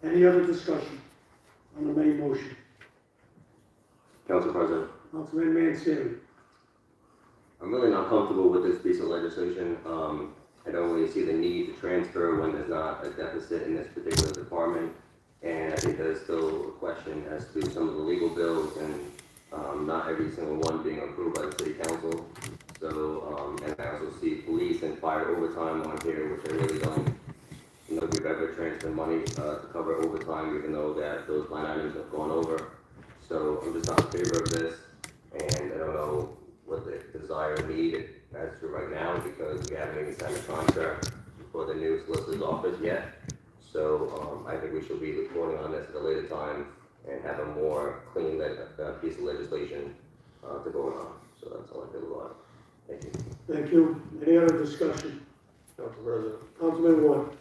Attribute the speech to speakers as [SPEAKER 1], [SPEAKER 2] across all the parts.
[SPEAKER 1] Any other discussion on the main motion?
[SPEAKER 2] Council President,
[SPEAKER 1] Councilman Mancini.
[SPEAKER 2] I'm really not comfortable with this piece of legislation. I don't really see the need to transfer when there's not a deficit in this particular department. And I think there's still a question as to some of the legal bills and not every single one being approved by the city council. So, and I also see police and fire overtime on here, which I really don't know if we've ever transferred money to cover overtime, even though that those line items have gone over. So I'm just not in favor of this, and I don't know what the desire and need as to right now, because we haven't even signed a contract for the new solicitor's office yet. So I think we should be voting on this at a later time and have a more clean piece of legislation to vote on. So that's all I feel about it. Thank you.
[SPEAKER 1] Thank you. Any other discussion?
[SPEAKER 3] Council President,
[SPEAKER 1] Councilman Ward.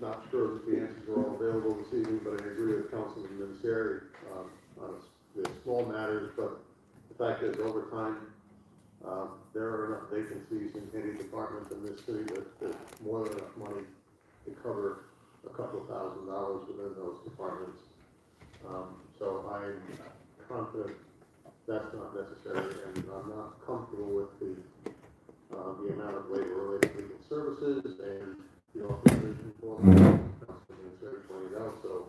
[SPEAKER 3] not sure if the answers are all available this evening, but I agree with Councilman Ministeri on the small matters, but the fact is overtime, there are enough vacancies in any department in this city that there's more than enough money to cover a couple $1,000s within those departments. So I'm confident that's not necessary, and I'm not comfortable with the amount of labor-related legal services and the authorization for Councilman Ministeri pointed out. So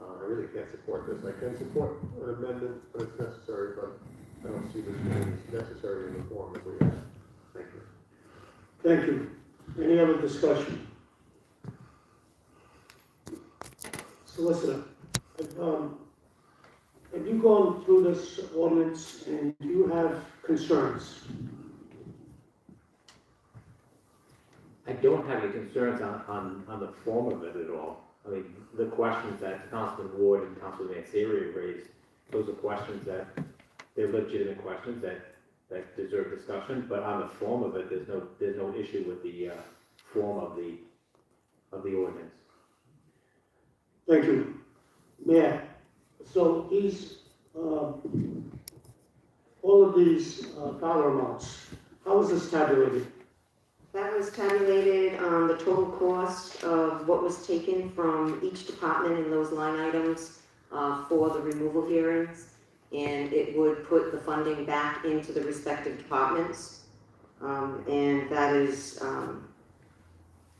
[SPEAKER 3] I really can't support this. I can support an amendment, but it's necessary, but I don't see this as necessary in the form that we have. Thank you.
[SPEAKER 1] Thank you. Any other discussion? Solicitor, have you gone through this ordinance and do you have concerns?
[SPEAKER 4] I don't have any concerns on the form of it at all. I mean, the questions that Councilman Ward and Councilman Mancini raised, those are questions that, they're legitimate questions that deserve discussion, but on the form of it, there's no issue with the form of the ordinance.
[SPEAKER 1] Thank you. Mayor, so these, all of these dollar amounts, how is this tabulated?
[SPEAKER 5] That was tabulated on the total cost of what was taken from each department in those line items for the removal hearings, and it would put the funding back into the respective departments, and that is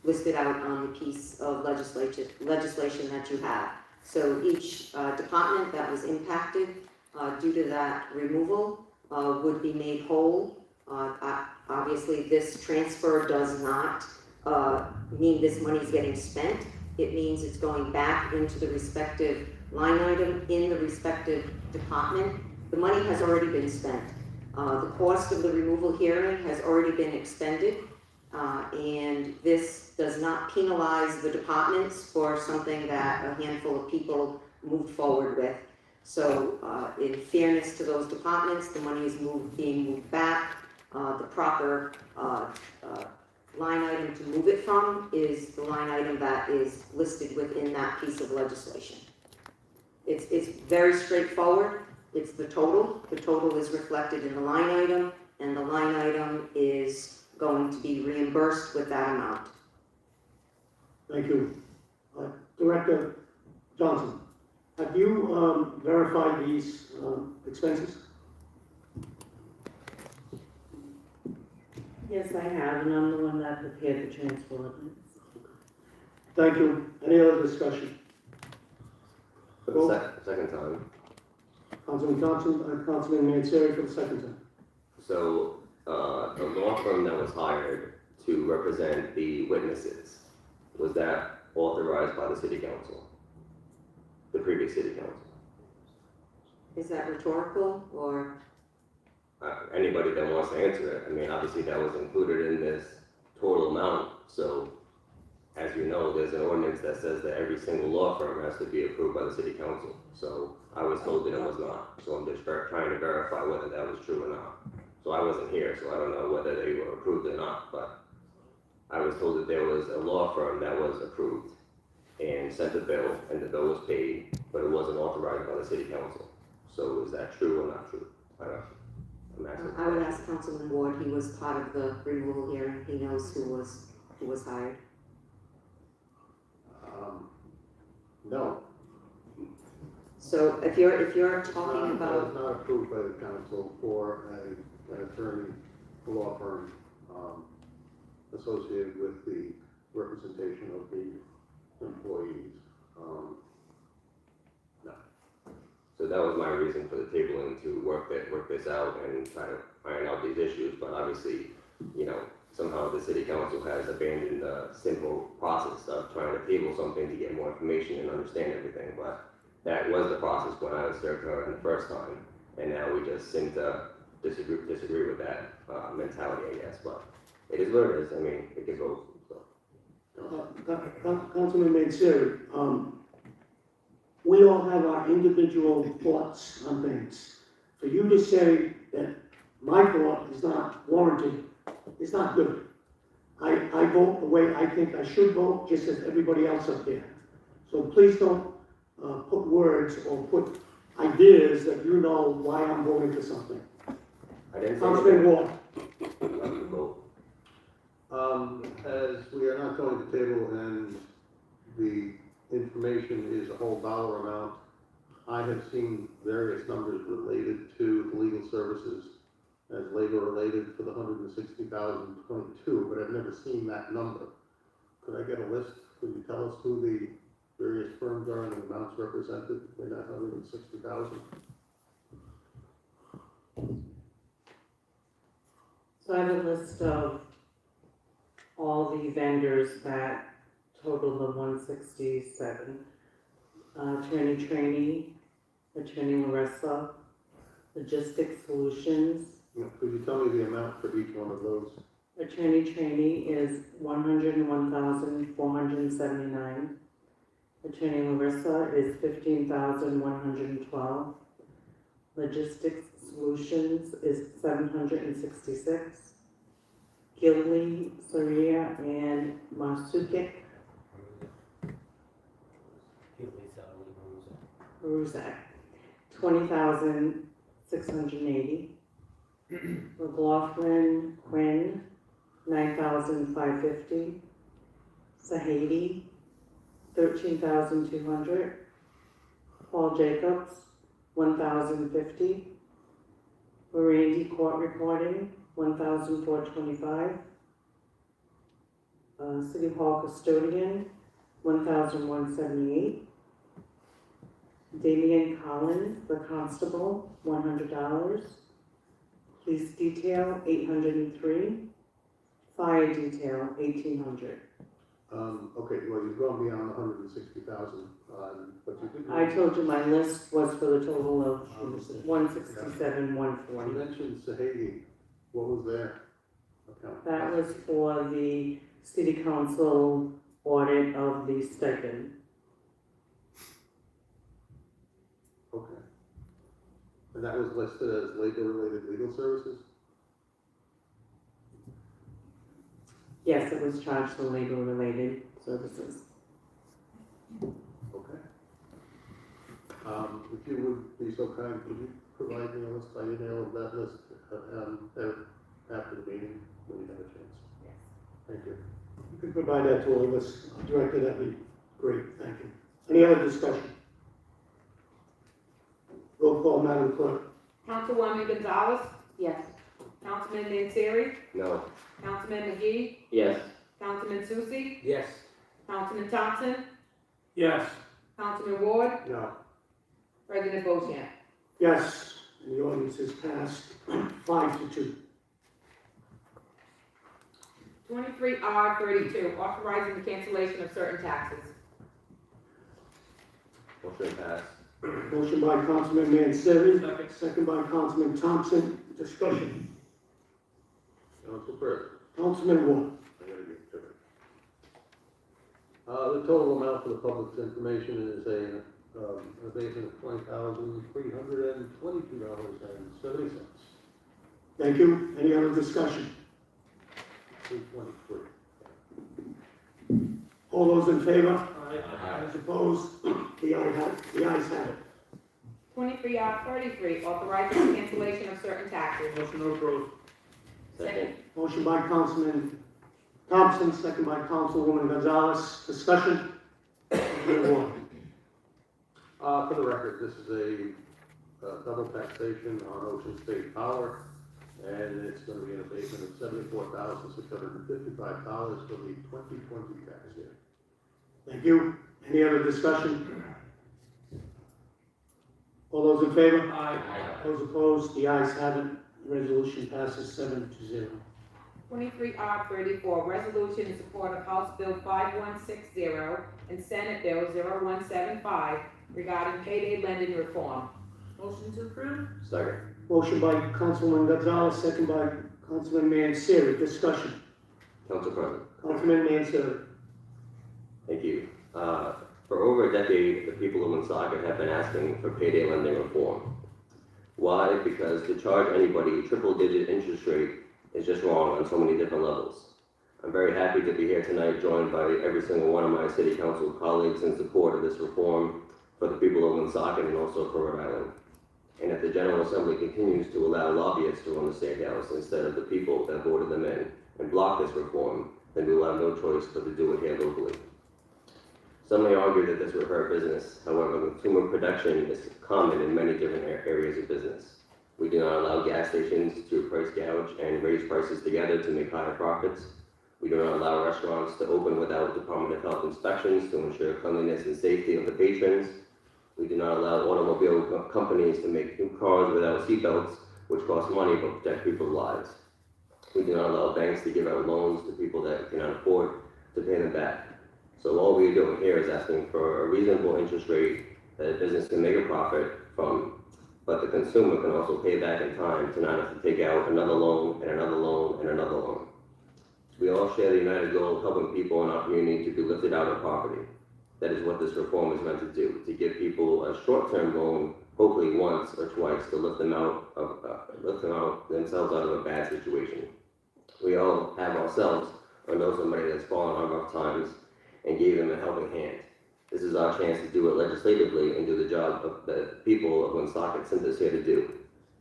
[SPEAKER 5] listed out on the piece of legislation that you have. So each department that was impacted due to that removal would be made whole. Obviously, this transfer does not mean this money is getting spent. It means it's going back into the respective line item in the respective department. The money has already been spent. The cost of the removal hearing has already been expended, and this does not penalize the departments for something that a handful of people moved forward with. So in fairness to those departments, the money is being moved back. The proper line item to move it from is the line item that is listed within that piece of legislation. It's very straightforward. It's the total. The total is reflected in the line item, and the line item is going to be reimbursed with that amount.
[SPEAKER 1] Thank you. Director Johnson, have you verified these expenses?
[SPEAKER 6] Yes, I have, and I'm the one that prepared the transfer ordinance.
[SPEAKER 1] Thank you. Any other discussion?
[SPEAKER 2] For the second time.
[SPEAKER 1] Councilman Johnson and Councilman Mancini for the second time.
[SPEAKER 2] So the law firm that was hired to represent the witnesses, was that authorized by the city council? The previous city council?
[SPEAKER 5] Is that rhetorical or?
[SPEAKER 2] Anybody that wants to answer it. I mean, obviously that was included in this total amount. So, as you know, there's an ordinance that says that every single law firm has to be approved by the city council. So I was told that it was not. So I'm just trying to verify whether that was true or not. So I wasn't here, so I don't know whether they were approved or not. But I was told that there was a law firm that was approved and sent a bill, and the bill was paid, but it wasn't authorized by the city council. So is that true or not true? I don't know.
[SPEAKER 5] I would ask Councilman Ward. He was part of the removal hearing. He knows who was hired.
[SPEAKER 3] No.
[SPEAKER 5] So if you're
[SPEAKER 3] It's
[SPEAKER 5] talking
[SPEAKER 3] not-
[SPEAKER 5] about,
[SPEAKER 3] It's not approved by the council for an attorney, a law firm, associated with the representation of the employees. No.
[SPEAKER 2] So that was my reason for the tabling, to work this out and try to iron out these issues, but obviously, you know, somehow the city council has abandoned the simple process of trying to table something to get more information and understand everything, but that was the process when I was served her the first time, and now we just seem to disagree with that, mentality, I guess, but it is what it is, I mean, it can go, so.
[SPEAKER 1] Councilman Manseri, we all have our individual thoughts on things. For you to say that my thought is not warranted, is not good. I vote the way I think I should vote, just as everybody else up there. So please don't put words or put ideas that you know why I'm voting for something.
[SPEAKER 2] I didn't say
[SPEAKER 1] Councilman
[SPEAKER 2] anything.
[SPEAKER 1] Ward.
[SPEAKER 2] Vote.
[SPEAKER 3] As we are not going to table and the information is a whole dollar amount, I have seen various numbers related to the legal services as labor related for the 160,022, but I've never seen that number. Could I get a list? Could you tell us who the various firms are and the amounts represented in that 160,000?
[SPEAKER 6] So I have a list of all the vendors that total the 167. Attorney Trainee, Attorney Larissa, Logistics Solutions.
[SPEAKER 3] Could you tell me the amount for each one of those?
[SPEAKER 6] Attorney Trainee is 101,479. Attorney Larissa is 15,112. Logistics Solutions is 766. Gilly, Soria, and Woonsocket, Ruzak, 20,680. McLaughlin, Quinn, 9,550. Sahadi, 13,200. Paul Jacobs, 1,050. Randy Court Recording, 1,425. City Hall Custodian, 1,178. Damian Collins, the Constable, $100. Police Detail, 803. Fire Detail, 1,800.
[SPEAKER 3] Okay, well, you've gone beyond the 160,000, but you didn't.
[SPEAKER 6] I told you my list was for the total of
[SPEAKER 3] Understood.
[SPEAKER 6] 167,
[SPEAKER 3] You
[SPEAKER 6] 140.
[SPEAKER 3] mentioned Sahadi, what was their account?
[SPEAKER 6] That was for the city council audit of the stipend.
[SPEAKER 3] Okay. And that was listed as labor-related legal services?
[SPEAKER 6] Yes, it was charged for labor-related services.
[SPEAKER 3] Okay. If you would be so kind, could you provide me a list by email of that list, after the meeting, when you have a chance?
[SPEAKER 6] Yes.
[SPEAKER 3] Thank you.
[SPEAKER 1] You could provide that to all of us, Director, that'd be great, thank you. Any other discussion? Roll call, Madam Clerk.
[SPEAKER 7] Councilwoman Gonzalez,
[SPEAKER 5] yes.
[SPEAKER 7] Councilman Manseri,
[SPEAKER 2] No.
[SPEAKER 7] Councilman McGee,
[SPEAKER 4] Yes.
[SPEAKER 7] Councilman Susie,
[SPEAKER 4] Yes.
[SPEAKER 7] Councilman Thompson,
[SPEAKER 1] Yes.
[SPEAKER 7] Councilman Ward,
[SPEAKER 3] No.
[SPEAKER 7] President Bochamp.
[SPEAKER 1] Yes, and the ordinance is passed 5-2.
[SPEAKER 7] 23R32, authorizing the cancellation of certain taxes.
[SPEAKER 2] Motion passed.
[SPEAKER 1] Motion by Councilman Manseri, second by Councilman Thompson, discussion.
[SPEAKER 3] Council President.
[SPEAKER 1] Councilman Ward.
[SPEAKER 3] I gotta get to it. The total amount for the public's information is an abatement of $20,322.70.
[SPEAKER 1] Thank you. Any other discussion?
[SPEAKER 3] 323.
[SPEAKER 1] All those in favor?
[SPEAKER 2] Aye.
[SPEAKER 1] Those opposed? The ayes have it.
[SPEAKER 7] 23R33, authorizing the cancellation of certain taxes.
[SPEAKER 1] Motion approved.
[SPEAKER 2] Second.
[SPEAKER 1] Motion by Councilman Thompson, second by Councilwoman Gonzalez, discussion. Councilman Ward.
[SPEAKER 3] For the record, this is a double taxation on Ocean State Power, and it's gonna be an abatement of $74,655 for the 2020 tax year.
[SPEAKER 1] Thank you. Any other discussion? All those in favor?
[SPEAKER 6] Aye.
[SPEAKER 1] Those opposed? The ayes have it. The resolution passes 7-0.
[SPEAKER 7] 23R34, resolution in support of House Bill 5160 and Senate Bill 0175 regarding payday lending reform. Motion to approve?
[SPEAKER 2] Second.
[SPEAKER 1] Motion by Councilman Gonzalez, second by Councilman Manseri. Discussion.
[SPEAKER 2] Council President.
[SPEAKER 1] Councilman Manseri.
[SPEAKER 2] Thank you. For over a decade, the people of Woonsocket have been asking for payday lending reform. Why? Because to charge anybody a triple-digit interest rate is just wrong on so many different levels. I'm very happy to be here tonight, joined by every single one of my city council colleagues in support of this reform for the people of Woonsocket and also for Rhode Island. And if the General Assembly continues to allow lobbyists to run the State House instead of the people that voted them in and block this reform, then we will have no choice but to do it here locally. Some may argue that this would hurt business. However, consumer protection is common in many different areas of business. We do not allow gas stations to price gouge and raise prices together to make higher profits. We do not allow restaurants to open without Department of Health inspections to ensure cleanliness and safety of the patrons. We do not allow automobile companies to make new cars without seatbelts, which cost money but protect people's lives. We do not allow banks to give out loans to people that cannot afford to pay them back. So all we are doing here is asking for a reasonable interest rate that a business can make a profit from, but the consumer can also pay back in time to not have to take out another loan and another loan and another loan. We all share the united goal of helping people in our community to be lifted out of poverty. That is what this reform is meant to do, to give people a short-term loan, hopefully once or twice, to lift them out themselves out of a bad situation. We all have ourselves or know somebody that's fallen on rough times and gave them a helping hand. This is our chance to do it legislatively and do the job of the people of Woonsocket sent us here to do,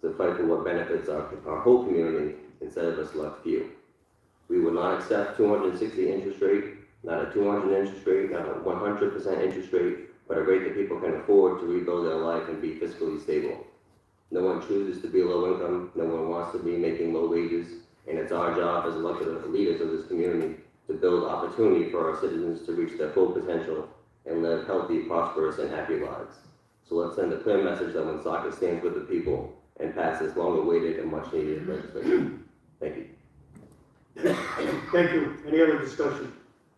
[SPEAKER 2] to fight for what benefits our whole community instead of a select few. We will not accept 260 interest rate, not a 200 interest rate, not a 100% interest rate, but a rate that people can afford to rebuild their life and be fiscally stable. No one chooses to be low income, no one wants to be making low wages, and it's our job as elected leaders of this community to build opportunity for our citizens to reach their full potential and live healthy, prosperous, and happy lives. So let's send a clear message that Woonsocket stands with the people and pass this long-awaited and much-needed legislation. Thank you.
[SPEAKER 1] Thank you. Any other discussion?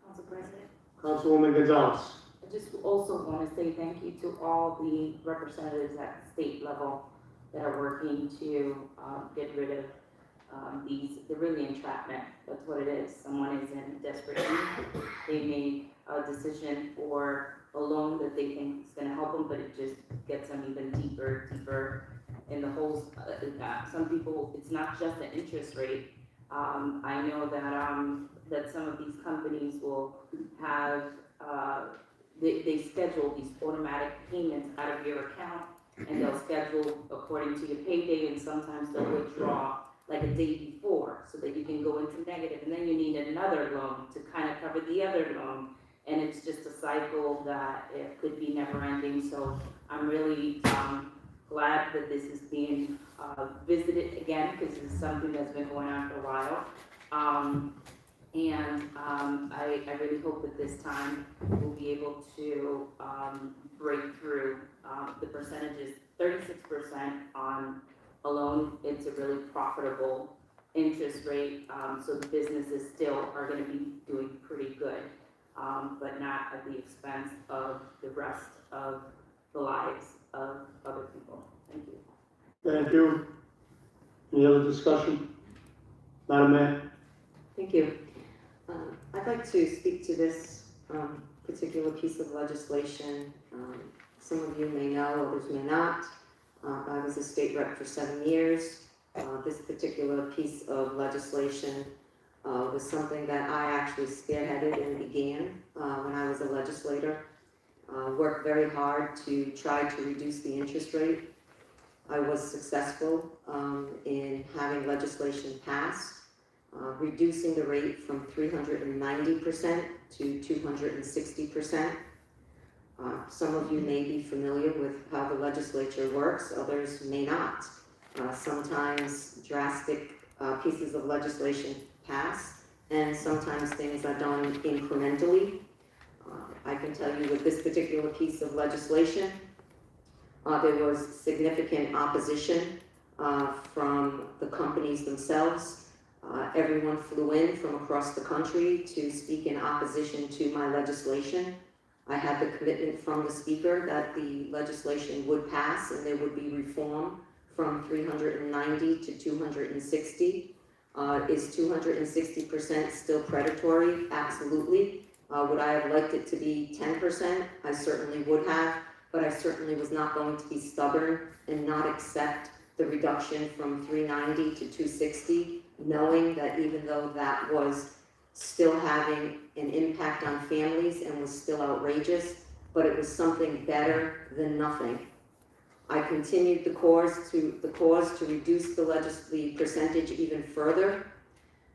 [SPEAKER 8] Council President,
[SPEAKER 1] Councilwoman Gonzalez.
[SPEAKER 8] I just also want to say thank you to all the representatives at the state level that are working to get rid of they're really entrapment. That's what it is. Someone is in desperate need. They make a decision for a loan that they think is going to help them, but it just gets them even deeper in the holes. Some people, it's not just the interest rate. I know that some of these companies will have, they schedule these automatic payments out of your account, and they'll schedule according to your payday, and sometimes they'll withdraw like a day before so that you can go into negative, and then you need another loan to kind of cover the other loan, and it's just a cycle that it could be never ending. So I'm really glad that this is being visited again, because it's something that's been going on for a while. I really hope that this time we'll be able to break through the percentages. 36% on a loan, it's a really profitable interest rate, so the businesses still are going to be doing pretty good, but not at the expense of the rest of the lives of other people. Thank you.
[SPEAKER 1] Thank you. Any other discussion? Madam Mayor?
[SPEAKER 5] Thank you. I'd like to speak to this particular piece of legislation. Some of you may know, others may not. I was a state rep for 7 years. This particular piece of legislation was something that I actually spearheaded and began when I was a legislator. Worked very hard to try to reduce the interest rate. I was successful in having legislation passed, reducing the rate from 390% to 260%. Some of you may be familiar with how the legislature works, others may not. Sometimes drastic pieces of legislation pass, and sometimes things are done incrementally. I can tell you with this particular piece of legislation, there was significant opposition from the companies themselves. Everyone flew in from across the country to speak in opposition to my legislation. I had the commitment from the speaker that the legislation would pass and there would be reform from 390 to 260. Is 260% still predatory? Absolutely. Would I have liked it to be 10%? I certainly would have, but I certainly was not going to be stubborn and not accept the reduction from 390 to 260, knowing that even though that was still having an impact on families and was still outrageous, but it was something better than nothing. I continued the cause to reduce the percentage even further.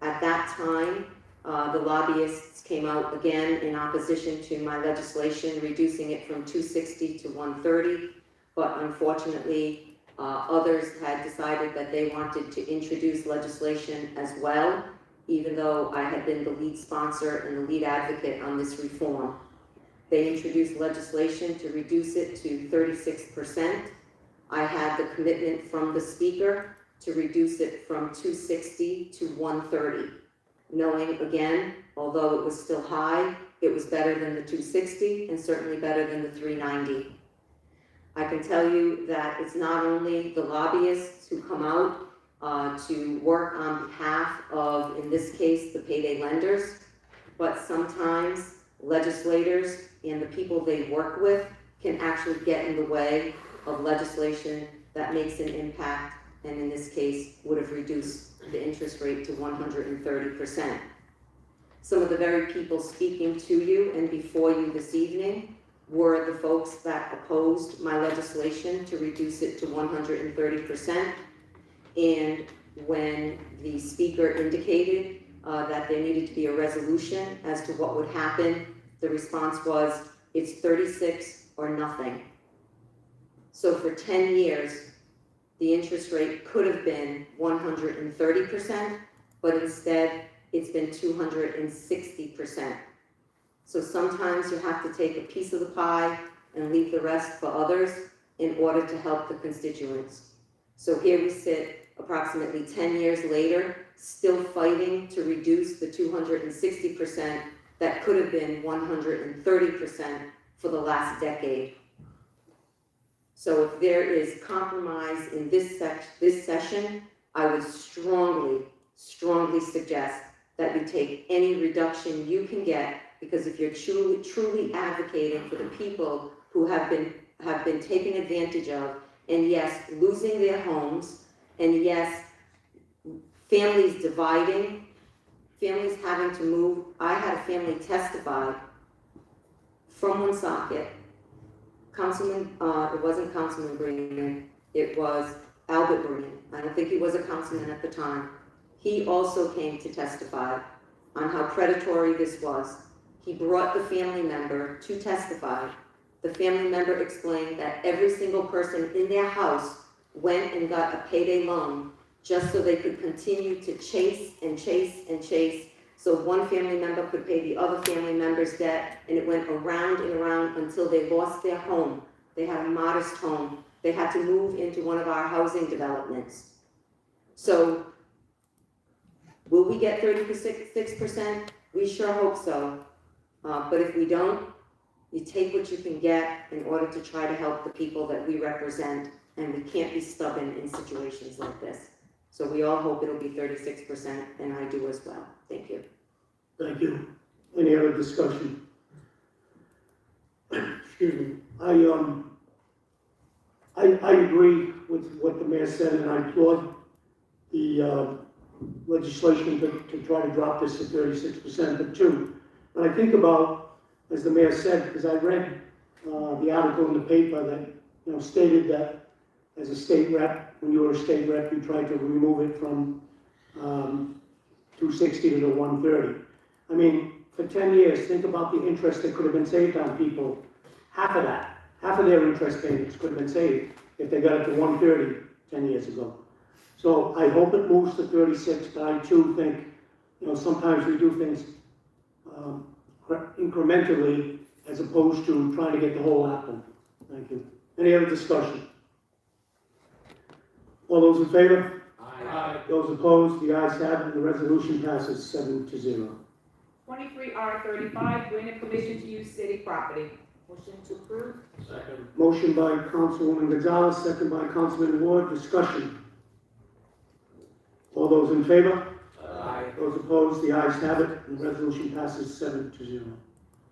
[SPEAKER 5] At that time, the lobbyists came out again in opposition to my legislation, reducing it from 260 to 130, but unfortunately, others had decided that they wanted to introduce legislation as well, even though I had been the lead sponsor and the lead advocate on this reform. They introduced legislation to reduce it to 36%. I had the commitment from the speaker to reduce it from 260 to 130, knowing again, although it was still high, it was better than the 260 and certainly better than the 390. I can tell you that it's not only the lobbyists who come out to work on behalf of, in this case, the payday lenders, but sometimes legislators and the people they work with can actually get in the way of legislation that makes an impact, and in this case, would have reduced the interest rate to 130%. Some of the very people speaking to you and before you this evening were the folks that opposed my legislation to reduce it to 130%. And when the speaker indicated that there needed to be a resolution as to what would happen, the response was, it's 36 or nothing. So for 10 years, the interest rate could have been 130%, but instead it's been 260%. So sometimes you have to take a piece of the pie and leave the rest for others in order to help the constituents. So here we sit approximately 10 years later, still fighting to reduce the 260% that could have been 130% for the last decade. So if there is compromise in this session, I would strongly suggest that you take any reduction you can get, because if you're truly advocating for the people who have been taken advantage of, and yes, losing their homes, and yes, families dividing, families having to move. I had a family testify from Woonsocket. Councilman, it wasn't Councilman Green, it was Albert Green. I don't think he was a councilman at the time. He also came to testify on how predatory this was. He brought the family member to testify. The family member explained that every single person in their house went and got a payday loan just so they could continue to chase and chase and chase, so one family member could pay the other family member's debt, and it went around and around until they lost their home. They had a modest home. They had to move into one of our housing developments. So will we get 36%? We sure hope so. But if we don't, you take what you can get in order to try to help the people that we represent, and we can't be stubborn in situations like this. So we all hope it'll be 36%, and I do as well. Thank you.
[SPEAKER 1] Thank you. Any other discussion? Excuse me. I agree with what the mayor said, and I applaud the legislation to try to drop this to 36%. But two, when I think about, as the mayor said, because I read the article in the paper that stated that as a state rep, when you were a state rep, you tried to remove it from 260 to the 130. I mean, for 10 years, think about the interest that could have been saved on people. half of their interest payments could have been saved if they got it to 130 10 years ago. So I hope it moves to 36, but I too think, sometimes we do things incrementally as opposed to trying to get the whole apple. Thank you. Any other discussion? All those in favor?
[SPEAKER 7] Aye.
[SPEAKER 1] Those opposed? The ayes have it, and the resolution passes 7-0.
[SPEAKER 7] 23R35, granted permission to use city property.
[SPEAKER 8] Motion to approve?
[SPEAKER 3] Second.
[SPEAKER 1] Motion by Councilwoman Gonzalez, second by Councilman Ward. Discussion. All those in favor?
[SPEAKER 7] Aye.
[SPEAKER 1] Those opposed? The ayes have it, and the resolution passes 7-0.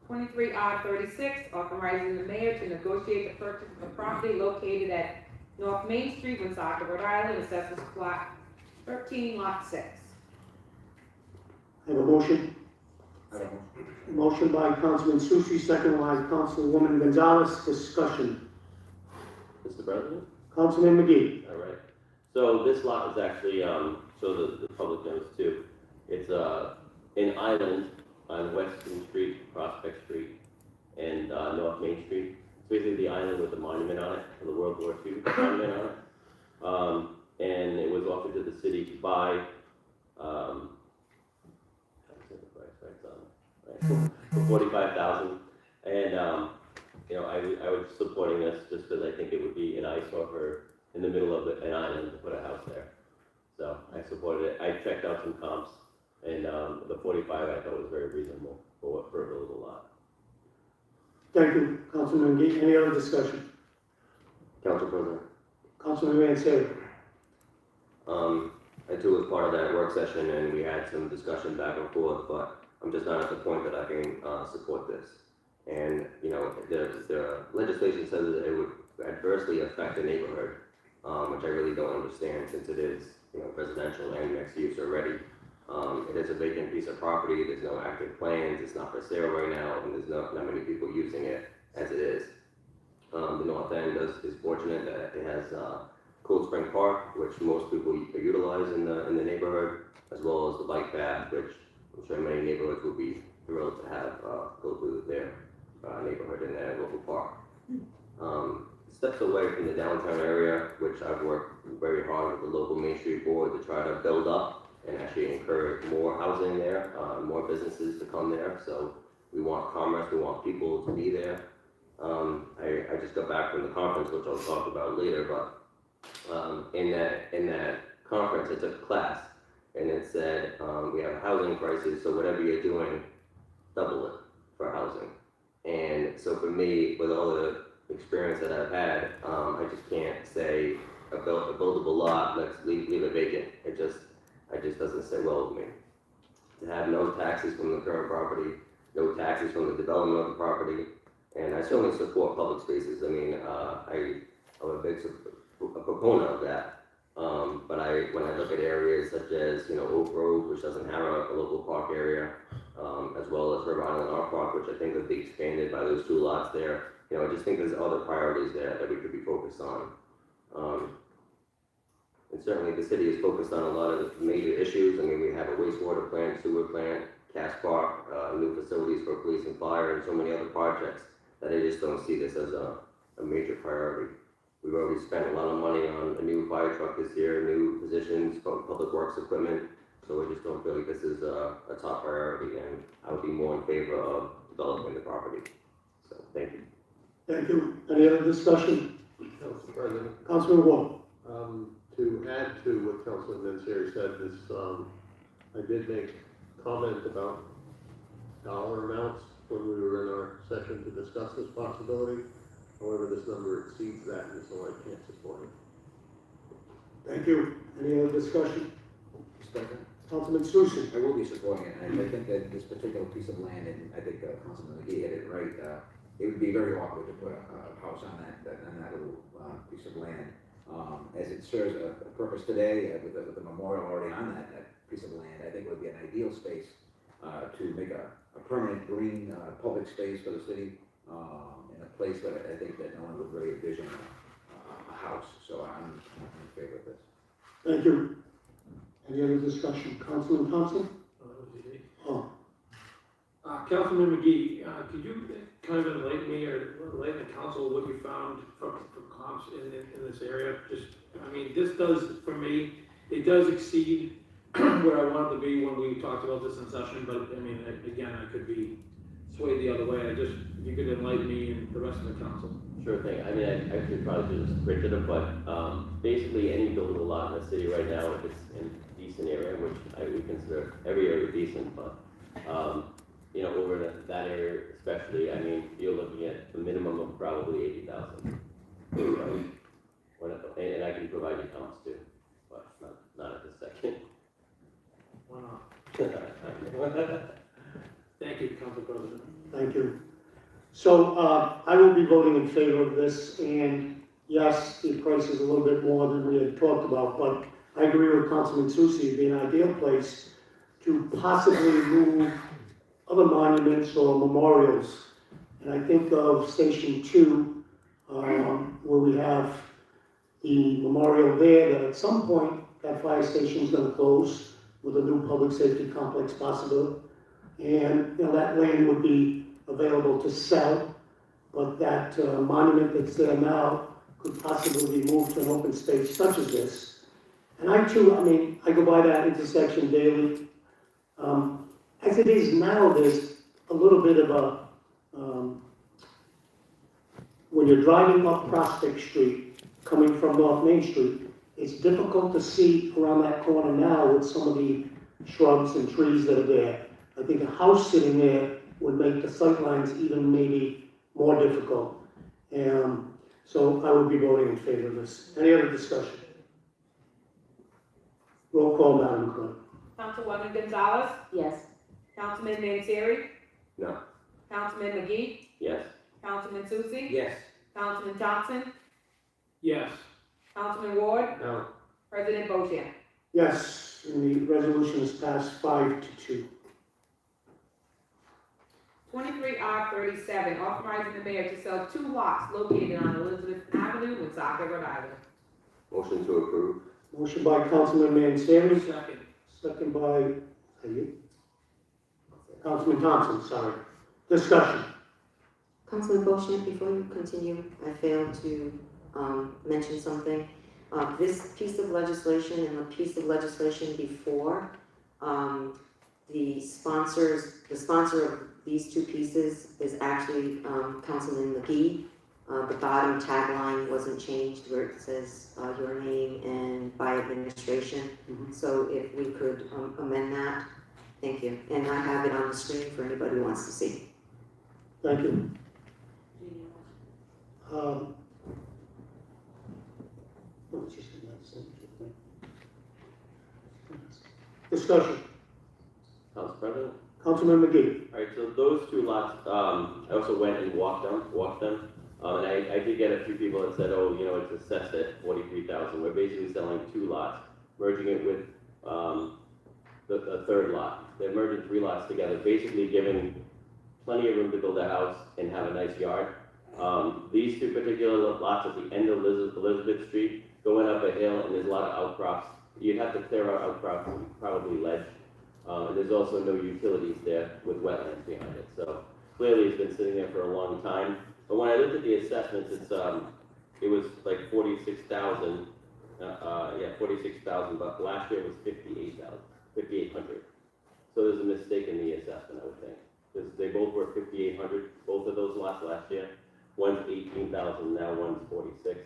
[SPEAKER 7] 23R36, authorizing the mayor to negotiate the purchase of a property located at North Main Street, Woonsocket, Rhode Island, assessors plot 13, lot 6.
[SPEAKER 1] I have a motion. Motion by Councilman Susi, second by Councilwoman Gonzalez. Discussion.
[SPEAKER 9] Mr. President?
[SPEAKER 1] Councilman McGee.
[SPEAKER 9] All right. So this lot is actually, so the public knows too, it's an island on Western Street, Prospect Street, and North Main Street. It's basically the island with the monument on it, the World War II monument on it. And it was offered to the city to buy, for $45,000. And, I was supporting this just because I think it would be an eyesore for in the middle of an island to put a house there. So I supported it. I checked out some comps, and the 45 I thought was very reasonable for a buildable lot.
[SPEAKER 1] Thank you, Councilman McGee. Any other discussion?
[SPEAKER 2] Council President.
[SPEAKER 1] Councilman Mancini.
[SPEAKER 2] I too was part of that work session, and we had some discussion back and forth, but I'm just not at the point that I can support this. And, the legislation says that it would adversely affect the neighborhood, which I really don't understand since it is, residential and mixed use already. It is a vacant piece of property, there's no active plans, it's not for sale right now, and there's not many people using it as it is. The north end is fortunate that it has Cold Spring Park, which most people utilize in the neighborhood, as well as the bike path, which I'm sure many neighborhoods will be thrilled to have go through their neighborhood in their local park. Steps away from the downtown area, which I've worked very hard with the local Main Street Board to try to build up and actually encourage more housing there, more businesses to come there. So we want commerce, we want people to be there. I just got back from the conference, which I'll talk about later, but in that conference, I took a class, and it said we have a housing crisis, so whatever you're doing, double it for housing. And so for me, with all the experience that I've had, I just can't say a buildable lot, let's leave it vacant. It just doesn't sit well with me. To have no taxes from the current property, no taxes from the development of the property, and I certainly support public spaces. I mean, I'm a big proponent of that. But when I look at areas such as, Oak Grove, which doesn't have a local park area, as well as River Island Art Park, which I think would be expanded by those two lots there, I just think there's other priorities there that we could be focused on. And certainly the city is focused on a lot of the major issues. I mean, we have a wastewater plant, sewer plant, Cass Park, new facilities for police and fire, and so many other projects that I just don't see this as a major priority. We've already spent a lot of money on a new fire truck this year, new positions, public works equipment, so I just don't feel like this is a top priority, and I would be more in favor of developing the property. So, thank you.
[SPEAKER 1] Thank you. Any other discussion?
[SPEAKER 3] Council President.
[SPEAKER 1] Councilman Ward.
[SPEAKER 3] To add to what Councilman Mancini said, I did make comment about dollar amounts when we were in our session to discuss this possibility. However, this number exceeds that, and so I can't support it.
[SPEAKER 1] Thank you. Any other discussion?
[SPEAKER 10] Mr. President,
[SPEAKER 1] Councilman Susi.
[SPEAKER 10] I will be supporting it, and I think that this particular piece of land, and I think Councilman McGee had it right, it would be very awkward to put a house on that little piece of land. As it serves a purpose today, with the memorial already on that piece of land, I think it would be an ideal space to make a permanent green public space for the city, in a place that I think that no one would really envision a house. So I'm in favor of this.
[SPEAKER 1] Thank you. Any other discussion? Councilman Thompson? Oh,
[SPEAKER 11] Councilman McGee, could you kind of enlighten me or enlighten the council what you found for comps in this area? Just, I mean, this does, for me, it does exceed where I wanted to be when we talked about this in session, but I mean, again, I could be swayed the other way. If you could enlighten me and the rest of the council.
[SPEAKER 9] Sure thing. I mean, I actually probably should have just printed them, but basically any buildable lot in the city right now, if it's in a decent area, which I would consider every area decent, but you know, over that area especially, I mean, you're looking at a minimum of probably 80,000. And I can provide you comps too, but not at this second.
[SPEAKER 11] Why not? Thank you, Council President.
[SPEAKER 1] Thank you. So, I will be voting in favor of this, and yes, the price is a little bit more than we had talked about, but I agree with Councilman Susi, it'd be an ideal place to possibly move other monuments or memorials. And I think of Station 2, where we have the memorial there, that at some point, that fire station is gonna close with a new public safety complex possible. And, you know, that land would be available to sell, but that monument that's there now could possibly be moved to an open space such as this. And I too, I mean, I go by that intersection daily. As it is now, there's a little bit of a, when you're driving up Prospect Street, coming from North Main Street, it's difficult to see around that corner now with some of the shrubs and trees that are there. I think a house sitting there would make the sightlines even maybe more difficult. So I would be voting in favor of this. Any other discussion? Roll call, Madam Clerk.
[SPEAKER 7] Councilwoman Gonzalez,
[SPEAKER 8] Yes.
[SPEAKER 7] Councilman Manzeri,
[SPEAKER 2] No.
[SPEAKER 7] Councilman McGee,
[SPEAKER 9] Yes.
[SPEAKER 7] Councilman Susie,
[SPEAKER 10] Yes.
[SPEAKER 7] Councilman Thompson,
[SPEAKER 11] Yes.
[SPEAKER 7] Councilman Ward,
[SPEAKER 10] No.
[SPEAKER 7] President Bochamp.
[SPEAKER 1] Yes, and the resolution is passed 5-2.
[SPEAKER 7] 23R37, authorizing the mayor to sell 2 lots located on Elizabeth Avenue, Woonsocket, Rhode Island.
[SPEAKER 2] Motion to approve.
[SPEAKER 1] Motion by Councilman Manzeri,
[SPEAKER 11] Second.
[SPEAKER 1] second by, are you? Councilman Thompson, sorry. Discussion.
[SPEAKER 5] Councilman Bochamp, before you continue, I failed to mention something. This piece of legislation and the piece of legislation before, the sponsor of these two pieces is actually Councilman McGee. The bottom tagline wasn't changed where it says your name and by administration. So if we could amend that, thank you. And I have it on the screen for anybody who wants to see.
[SPEAKER 1] Thank you. Discussion.
[SPEAKER 9] Council President?
[SPEAKER 1] Councilman McGee.
[SPEAKER 9] All right, so those 2 lots, I also went and walked them. And I did get a few people that said, oh, you know, it's assessed at 43,000. We're basically selling 2 lots, merging it with the third lot. They're merging 3 lots together, basically giving plenty of room to build a house and have a nice yard. These 2 particular lots at the end of Elizabeth Street, going up a hill, and there's a lot of outcrops. You'd have to clear out outcrops, probably ledge. And there's also no utilities there with wetlands behind it. So clearly it's been sitting there for a long time. But when I looked at the assessments, it was like 46,000. 46,000, but last year it was 5,800. So there's a mistake in the assessment, I would think. Because they both were 5,800, both of those lots last year. One's 18,000, now one's 46.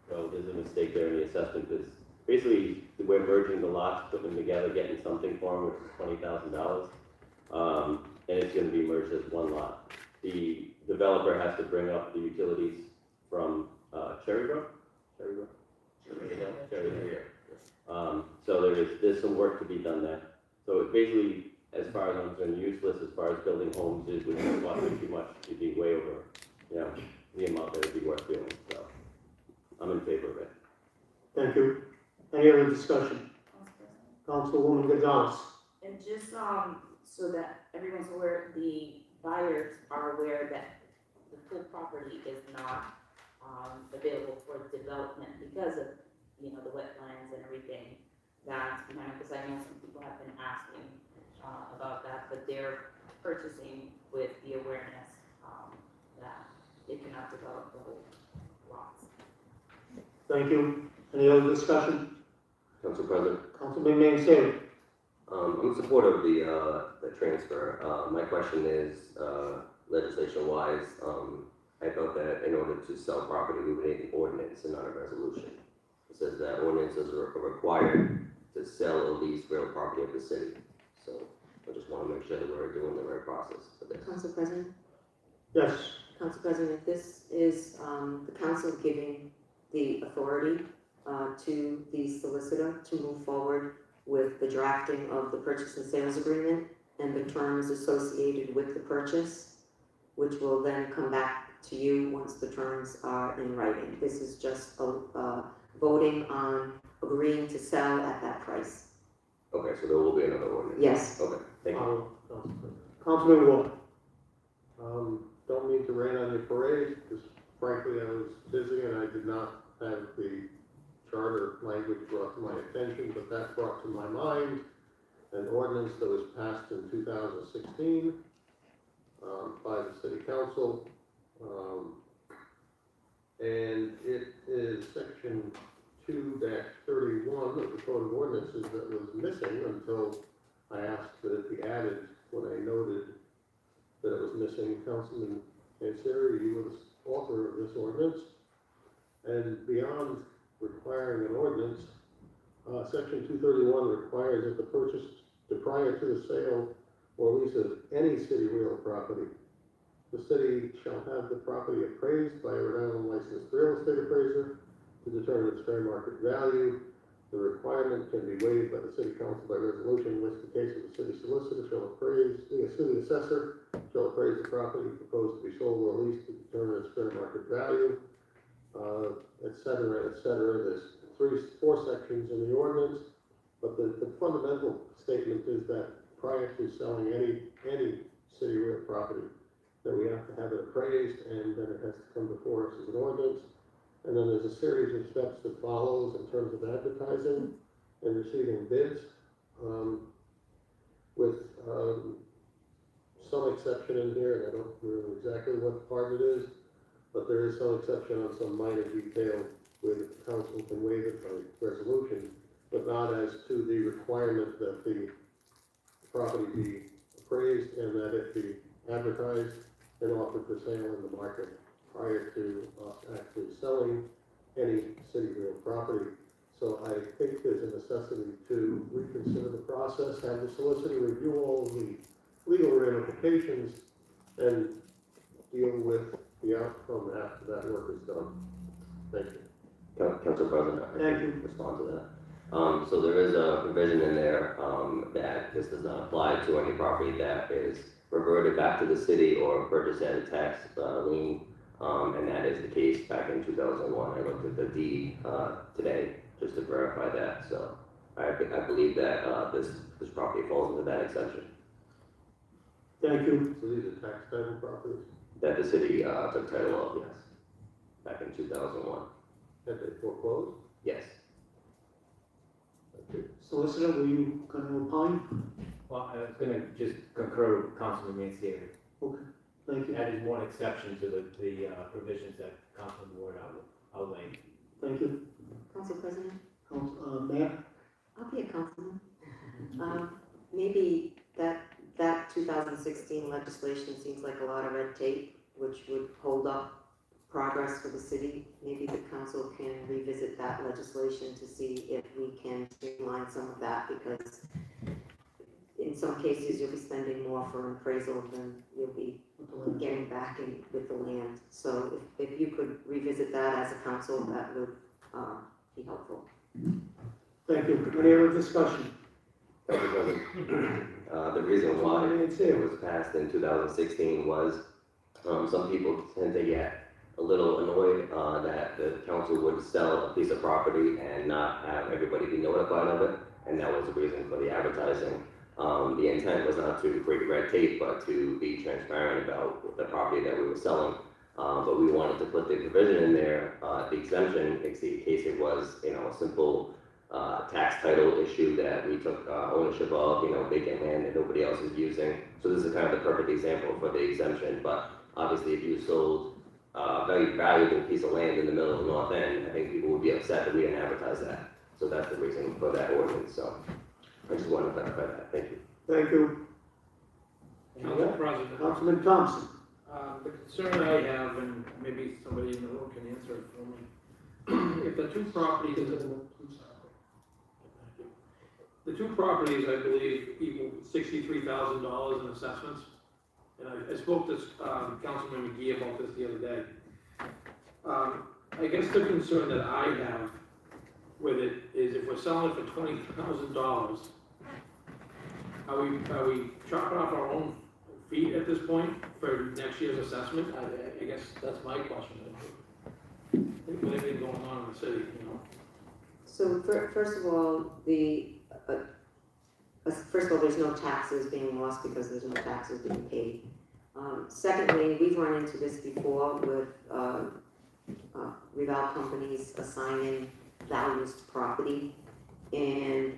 [SPEAKER 9] So there's a mistake there in the assessment because basically we're merging the lots, putting them together, getting something for them, which is $20,000. And it's going to be merged as 1 lot. The developer has to bring up the utilities from Cherry Brook. So there's some work to be done there. So it basically, as far as I'm concerned, useless as far as building homes is, which is costing too much to be way over, you know, the amount that would be worth doing. So I'm in favor of it.
[SPEAKER 1] Thank you. Any other discussion? Councilwoman Gonzalez.
[SPEAKER 8] And just so that everyone's aware, the buyers are aware that the full property is not available for development because of, you know, the wetlands and everything that's behind, because I know some people have been asking about that, but they're purchasing with the awareness they cannot develop the whole lots.
[SPEAKER 1] Thank you. Any other discussion?
[SPEAKER 2] Council President,
[SPEAKER 1] Councilman Manseri?
[SPEAKER 2] I'm in support of the transfer. My question is, legislation-wise, I thought that in order to sell property, we would need an ordinance and not a resolution. It says that ordinances are required to sell or lease real property of the city. So I just want to make sure that we're doing the right process for this.
[SPEAKER 5] Council President?
[SPEAKER 1] Yes.
[SPEAKER 5] Council President, this is the council giving the authority to the solicitor to move forward with the drafting of the purchase and sales agreement and the terms associated with the purchase, which will then come back to you once the terms are in writing. This is just voting on agreeing to sell at that price.
[SPEAKER 2] Okay, so there will be another ordinance?
[SPEAKER 5] Yes.
[SPEAKER 2] Okay, thank you.
[SPEAKER 3] Council President.
[SPEAKER 1] Councilman Ward?
[SPEAKER 3] Don't mean to rain on your parade, because frankly, I was busy and I did not have the charter language brought to my attention, but that brought to my mind an ordinance that was passed in 2016 by the city council. And it is section 2-31 of the code of ordinances that was missing until I asked that it be added when I noted that it was missing. Councilman Manseri, you were the author of this ordinance. And beyond requiring an ordinance, section 231 requires that the purchase, prior to the sale or lease of any city real property, the city shall have the property appraised by a Rhode Island licensed real estate appraiser to determine its fair market value. The requirement can be waived by the city council by resolution, in which the case of the city solicitor shall appraise, the city assessor shall appraise the property proposed to be sold or leased to determine its fair market value, et cetera, et cetera. There's 4 sections in the ordinance, but the fundamental statement is that prior to selling any city real property, that we have to have it appraised, and then it has to come before us as an ordinance. And then there's a series of steps that follows in terms of advertising and receiving bids, with some exception in here, and I don't remember exactly what part it is, but there is some exception on some minor detail where the council can waive it by resolution, but not as to the requirement that the property be appraised and that it be advertised and offered for sale in the market prior to us actually selling any city real property. So I think there's a necessity to reconsider the process, have the solicitor review all of the legal ramifications, and deal with the outcome after that work is done. Thank you.
[SPEAKER 2] Council President, I
[SPEAKER 1] Thank
[SPEAKER 2] can respond to that. So there is a provision in there that this does not apply to any property that is reverted back to the city or purchased at a tax lien, and that is the case back in 2001. I looked at the deed today just to verify that. So I believe that this property falls into that exception.
[SPEAKER 1] Thank you.
[SPEAKER 3] So these are tax title properties,
[SPEAKER 2] That the city took title of, yes, back in 2001.
[SPEAKER 3] have they foreclosed?
[SPEAKER 2] Yes.
[SPEAKER 1] Solicitor, were you going to opine?
[SPEAKER 4] Well, I was gonna just concur with Councilman Manseri.
[SPEAKER 1] Thank you.
[SPEAKER 4] That is one exception to the provisions that Councilman Ward outlined.
[SPEAKER 1] Thank you.
[SPEAKER 5] Council President?
[SPEAKER 1] Mayor?
[SPEAKER 5] I'll be a councilman. Maybe that 2016 legislation seems like a lot of red tape, which would hold up progress for the city. Maybe the council can revisit that legislation to see if we can streamline some of that, because in some cases, you'll be spending more for an appraisal than you'll be getting back in with the land. So if you could revisit that as a council, that would be helpful.
[SPEAKER 1] Thank you. Any other discussion?
[SPEAKER 2] Council President, the reason why it was passed in 2016 was some people tend to get a little annoyed that the council would sell a piece of property and not have everybody be notified of it, and that was the reason for the advertising. The intent was not to create red tape, but to be transparent about the property that we were selling. But we wanted to put the provision in there, the exemption, in case it was, a simple tax title issue that we took ownership of, vacant land that nobody else is using. So this is kind of the perfect example for the exemption. But obviously, if you sold very valuable piece of land in the middle of the north end, I think people would be upset that we didn't advertise that. So that's the reason for that ordinance, so I just wanted to clarify that, thank you.
[SPEAKER 1] Thank you.
[SPEAKER 11] Council President,
[SPEAKER 1] Councilman Thompson.
[SPEAKER 11] the concern I have, and maybe somebody in the room can answer it for me. If the two properties, the two properties, I believe, equal $63,000 in assessments. And I spoke to Councilman McGee about this the other day. I guess the concern that I have with it is if we're selling it for $20,000, are we chopping off our own feet at this point for next year's assessment? I guess that's my question. With everything going on in the city, you know?
[SPEAKER 5] So first of all, there's no taxes being lost because there's no taxes being paid. Secondly, we've run into this before with reval companies assigning values to property. And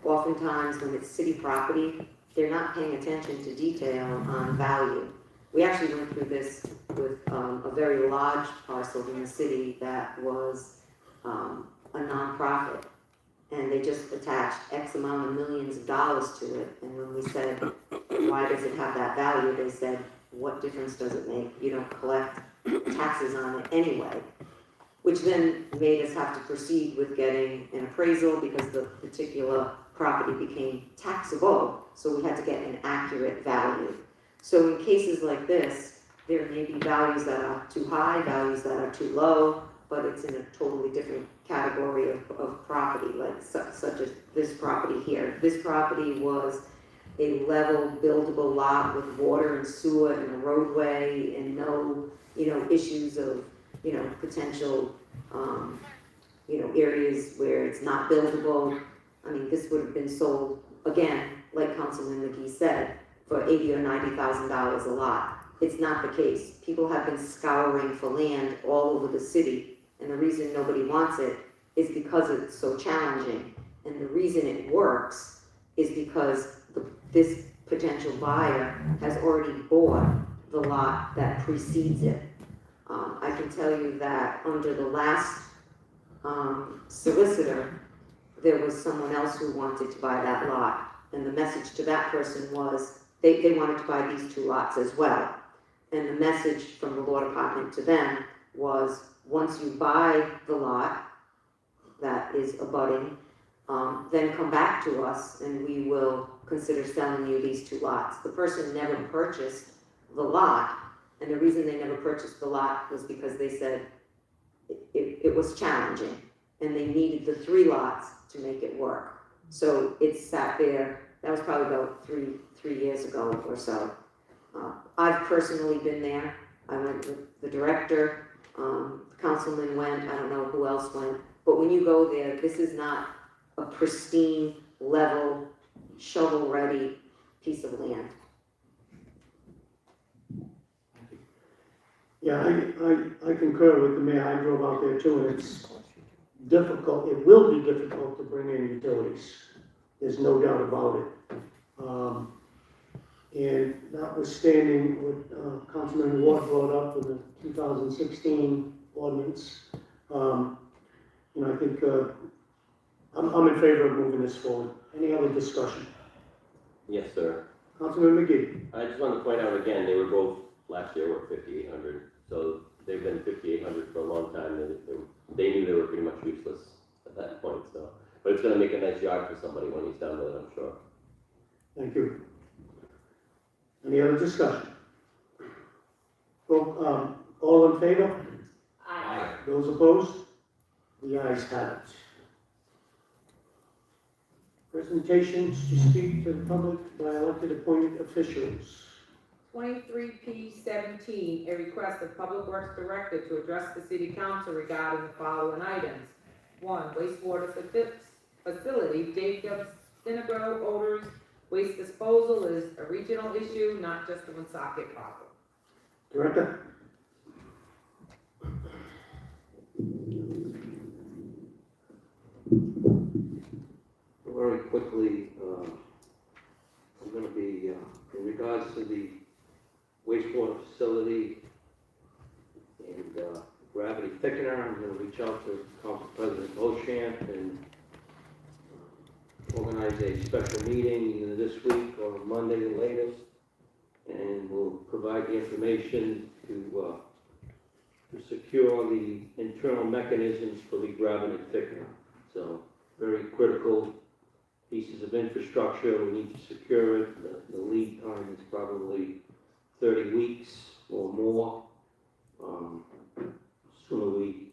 [SPEAKER 5] oftentimes when it's city property, they're not paying attention to detail on value. We actually went through this with a very large parcel in the city that was a nonprofit. And they just attached X amount of millions of dollars to it. And when we said, why does it have that value? They said, what difference does it make? You don't collect taxes on it anyway. Which then made us have to proceed with getting an appraisal because the particular property became taxable. So we had to get an accurate value. So in cases like this, there may be values that are too high, values that are too low, but it's in a totally different category of property, like such as this property here. This property was a level buildable lot with water and sewer and a roadway and no, issues of, potential, areas where it's not buildable. I mean, this would have been sold, again, like Councilman McGee said, for $80,000 or $90,000 a lot. It's not the case. People have been scouring for land all over the city, and the reason nobody wants it is because it's so challenging. And the reason it works is because this potential buyer has already bought the lot that precedes it. I can tell you that under the last solicitor, there was someone else who wanted to buy that lot. And the message to that person was they wanted to buy these two lots as well. And the message from the law department to them was, once you buy the lot that is abutting, then come back to us and we will consider selling you these two lots. The person never purchased the lot, and the reason they never purchased the lot was because they said it was challenging and they needed the 3 lots to make it work. So it sat there. That was probably about three years ago or so. I've personally been there. I went with the director, the councilman went, I don't know who else went. But when you go there, this is not a pristine, level, shovel-ready piece of land.
[SPEAKER 1] Yeah, I concur with the mayor. I drove out there too, and it's difficult. It will be difficult to bring in utilities. There's no doubt about it. And notwithstanding what Councilman Ward brought up in the 2016 ordinance, I think I'm in favor of moving this forward. Any other discussion?
[SPEAKER 9] Yes, sir.
[SPEAKER 1] Councilman McGee.
[SPEAKER 9] I just wanted to point out again, they were both, last year were 5,800, so they've been 5,800 for a long time, and they knew they were pretty much useless at that point, so. But it's gonna make a nice yard for somebody when he's done with it, I'm sure.
[SPEAKER 1] Thank you. Any other discussion? All in favor?
[SPEAKER 8] Aye.
[SPEAKER 1] Those opposed? The ayes have it. Presentations to speak to the public by elected appointed officials.
[SPEAKER 7] 23P17, a request of Public Works Director to address the City Council regarding the following items. 1, wastewater facility, Jacobs, Cinnabro, odors, waste disposal is a regional issue, not just a Woonsocket problem.
[SPEAKER 1] Director?
[SPEAKER 12] Very quickly, I'm going to be, in regards to the wastewater facility, reach out to Council President Bochamp and organize a special meeting either this week or Monday the latest. And we'll provide the information to secure the internal mechanisms for the gravity thickener. So, very critical pieces of infrastructure, we need to secure it. The lead time is probably 30 weeks or more. Sooner we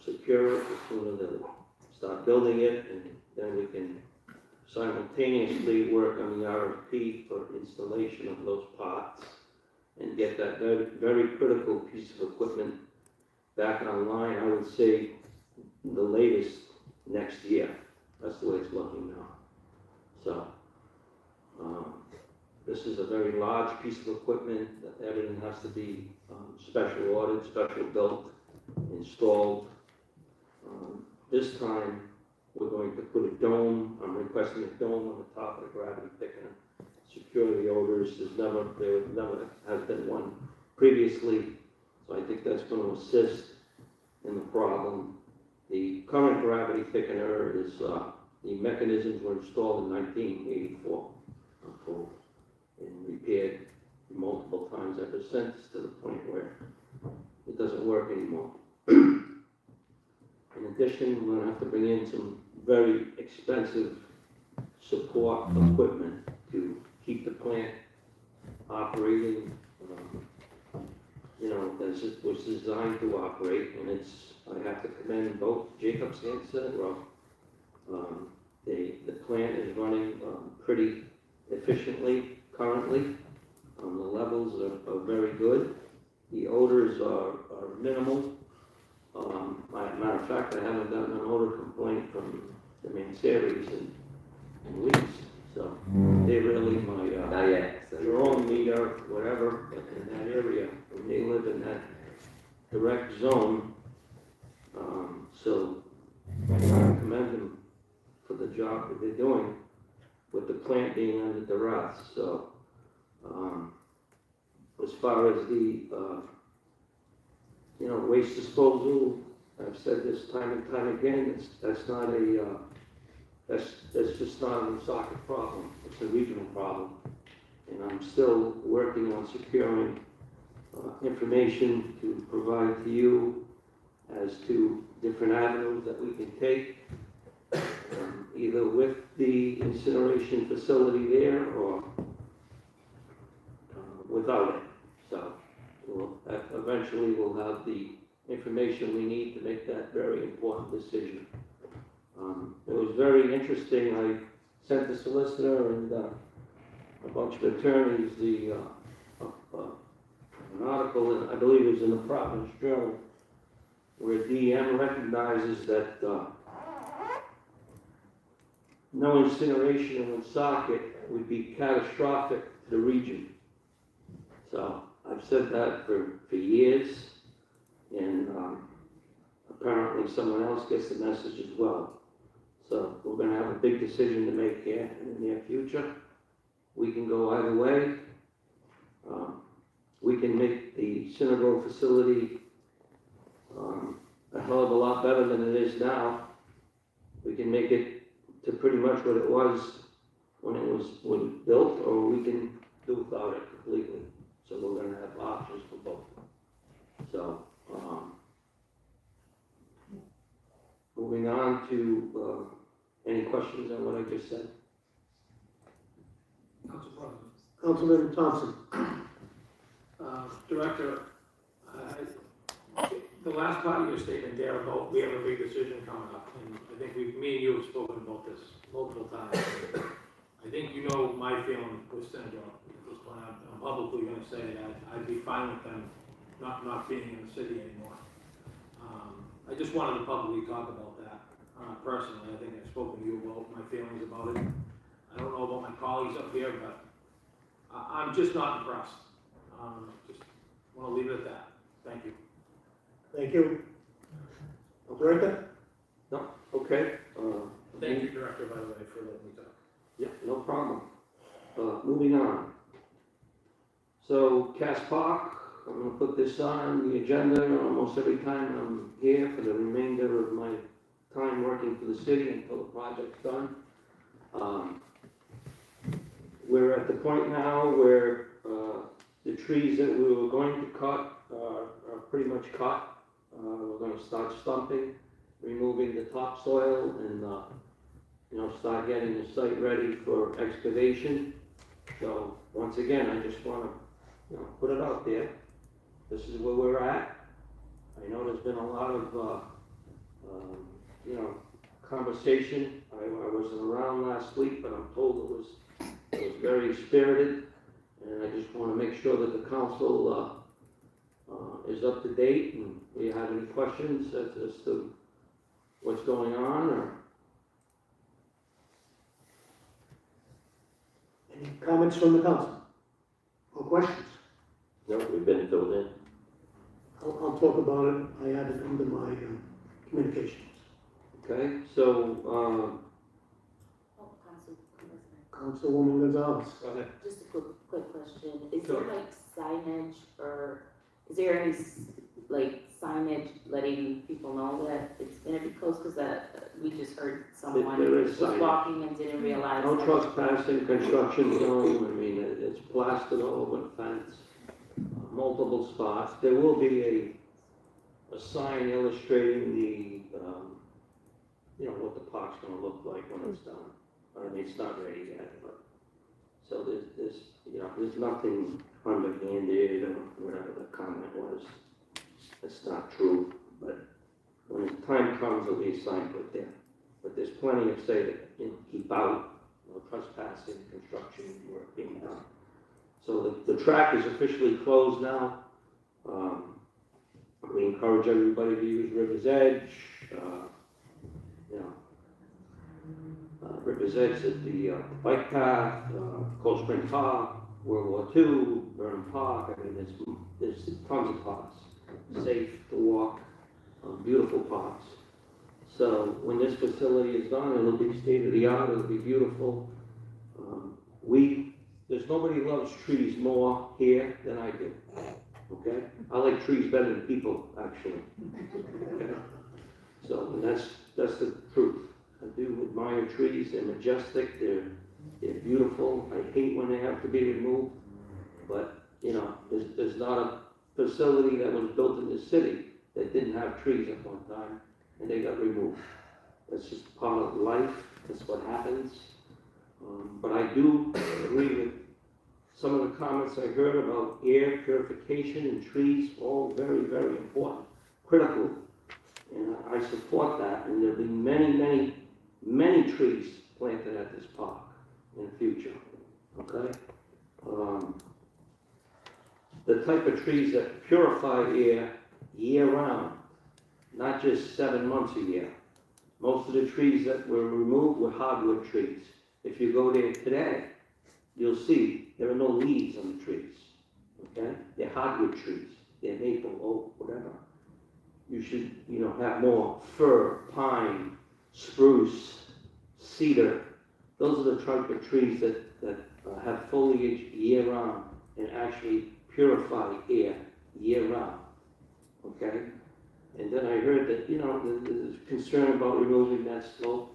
[SPEAKER 12] secure it, the sooner they'll start building it, and then we can simultaneously work on the RFP for installation of those pots and get that very, very critical piece of equipment back online. I would say the latest next year. That's the way it's looking now. So, this is a very large piece of equipment. Everything has to be special ordered, special built, installed. This time, we're going to put a dome. I'm requesting a dome on the top of the gravity thickener. Secure the odors. There never has been one previously, so I think that's going to assist in the problem. The current gravity thickener is, the mechanisms were installed in 1984, and repaired multiple times ever since, to the point where it doesn't work anymore. In addition, we're gonna have to bring in some very expensive support equipment to keep the plant operating, as it was designed to operate, and I have to commend both Jacobs and Central. The plant is running pretty efficiently currently. The levels are very good. The odors are minimal. Matter of fact, I haven't gotten an odor complaint from the Manseries in weeks. So they really
[SPEAKER 2] Not yet. So.
[SPEAKER 12] Jerome meter, whatever, in that area, and they live in that direct zone. So I commend them for the job that they're doing with the plant being under duress. So, as far as the, waste disposal, I've said this time and time again, that's not a, that's just not a Woonsocket problem. It's a regional problem. And I'm still working on securing information to provide to you as to different avenues that we can take, either with the incineration facility there or without it. So eventually we'll have the information we need to make that very important decision. It was very interesting. I sent the solicitor and a bunch of attorneys an article, and I believe it was in the Providence Journal, where DM recognizes that no incineration in Woonsocket would be catastrophic to the region. So I've said that for years, and apparently someone else gets the message as well. So we're going to have a big decision to make here in the near future. We can go either way. We can make the Synagog facility a hell of a lot better than it is now. We can make it to pretty much what it was when it was built, or we can do without it completely. So we're going to have options for both. So moving on to any questions on what I just said?
[SPEAKER 11] Council President.
[SPEAKER 1] Councilman Thompson.
[SPEAKER 11] Director, the last part of your statement there about we have a big decision coming up, and I think me and you have spoken about this multiple times. I think you know my feeling with Central. At this point, I'm publicly going to say that I'd be fine with them not being in the city anymore. I just wanted to publicly talk about that personally. I think I've spoken to you about my feelings about it. I don't know about my colleagues up here, but I'm just not impressed. Just want to leave it at that. Thank you.
[SPEAKER 1] Thank you. Director?
[SPEAKER 12] No? Okay.
[SPEAKER 11] Thank you, Director, by the way, for letting me talk.
[SPEAKER 12] Yeah, no problem. Moving on. So, Cass Park, I'm gonna put this on the agenda almost every time I'm here for the remainder of my time working for the city until the project's done. We're at the point now where, the trees that we were going to cut are pretty much cut. We're gonna start stumping, removing the topsoil and, start getting the site ready for excavation. So, once again, I just wanna, put it out there. This is where we're at. I know there's been a lot of, conversation. I wasn't around last week, but I'm told it was very spirited. And I just wanna make sure that the council, is up to date, and do you have any questions as to what's going on, or?
[SPEAKER 1] Any comments from the council? Or questions?
[SPEAKER 9] No, we've been filled in.
[SPEAKER 1] I'll talk about it, I added it under my communications.
[SPEAKER 12] Okay, so,
[SPEAKER 8] Oh, Council,
[SPEAKER 1] Councilwoman Gonzalez.
[SPEAKER 12] go ahead.
[SPEAKER 8] just a quick question. Is
[SPEAKER 12] Sure.
[SPEAKER 8] there like signage or is there any like signage letting people know that it's gonna be closed? Cause we just heard someone
[SPEAKER 12] There is
[SPEAKER 8] was
[SPEAKER 12] signage.
[SPEAKER 8] walking and didn't realize.
[SPEAKER 12] No
[SPEAKER 8] that-
[SPEAKER 12] trespassing, construction zone, I mean, it's blasted all over the fence, multiple spots. There will be a sign illustrating the, what the park's gonna look like when it's done. I mean, it's not ready yet, but, so there's nothing underhanded or whatever the comment was. That's not true, but when the time comes, there'll be a sign put there. But there's plenty of say that, keep out, no trespassing, construction work being done. So the track is officially closed now. We encourage everybody to use River's Edge, River's Edge is the bike path, Cold Spring Park, World War II, Burnham Park. I mean, there's tons of parks, safe to walk, beautiful parks. So when this facility is done, it'll be state of the art, it'll be beautiful. There's nobody loves trees more here than I do, okay? I like trees better than people, actually. Okay? So that's the truth. I do admire trees, they're majestic, they're beautiful. I hate when they have to be removed, but, there's not a facility that was built in the city that didn't have trees at one time, and they got removed. That's just part of life, that's what happens. But I do agree with some of the comments I heard about air purification and trees, all very, very important, critical. And I support that, and there'll be many, many, many trees planted at this park in the future, okay? The type of trees that purify air year-round, not just 7 months a year. Most of the trees that were removed were hardwood trees. If you go there today, you'll see there are no leaves on the trees, okay? They're hardwood trees, they're maple, oak, whatever. You should, have more fir, pine, spruce, cedar. Those are the type of trees that have foliage year-round and actually purify air year-round, okay? And then I heard that, there's concern about removing that slope.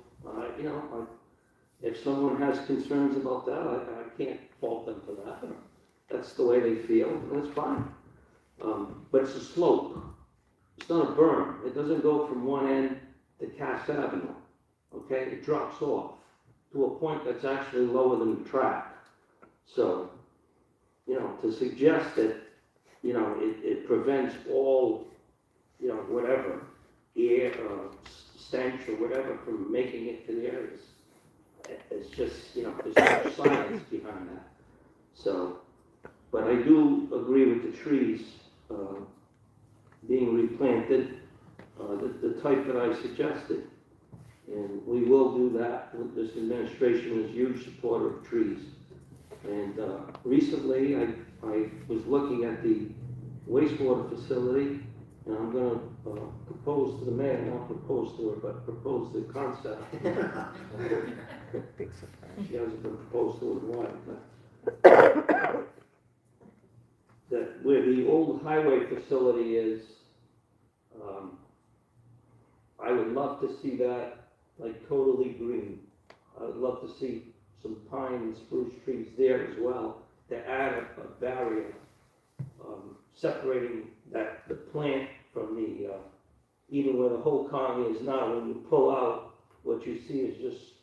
[SPEAKER 12] If someone has concerns about that, I can't fault them for that. That's the way they feel, and that's fine. But it's a slope. It's not a berm. It doesn't go from one end to Cass Avenue, okay? It drops off to a point that's actually lower than the track. So, to suggest that, it prevents all, whatever, air or stench or whatever from making it to the areas. It's just, there's no science behind that. So, but I do agree with the trees being replanted, the type that I suggested. And we will do that. This administration is a huge supporter of trees. And recently, I was looking at the wastewater facility, and I'm gonna propose to the mayor, not propose to her, but propose the concept. She hasn't been proposed to in a while, but that where the old highway facility is, I would love to see that like totally green. I would love to see some pine and spruce trees there as well, to add a barrier, separating the plant from the, even where the whole Kong is now. When you pull out, what you see is just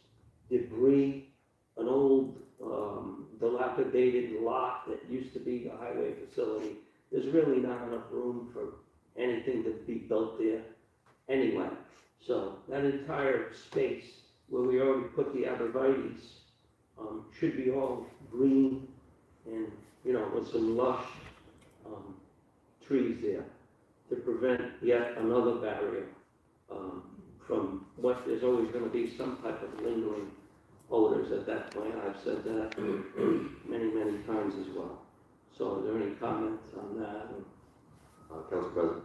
[SPEAKER 12] debris, an old, dilapidated lot that used to be a highway facility. There's really not enough room for anything to be built there anyway. So that entire space where we already put the arborvitae's, should be all green and, you know, with some lush, trees there to prevent yet another barrier, from what is always gonna be some type of lingering odors at that point. I've said that many, many times as well. So are there any comments on that?
[SPEAKER 2] Council President,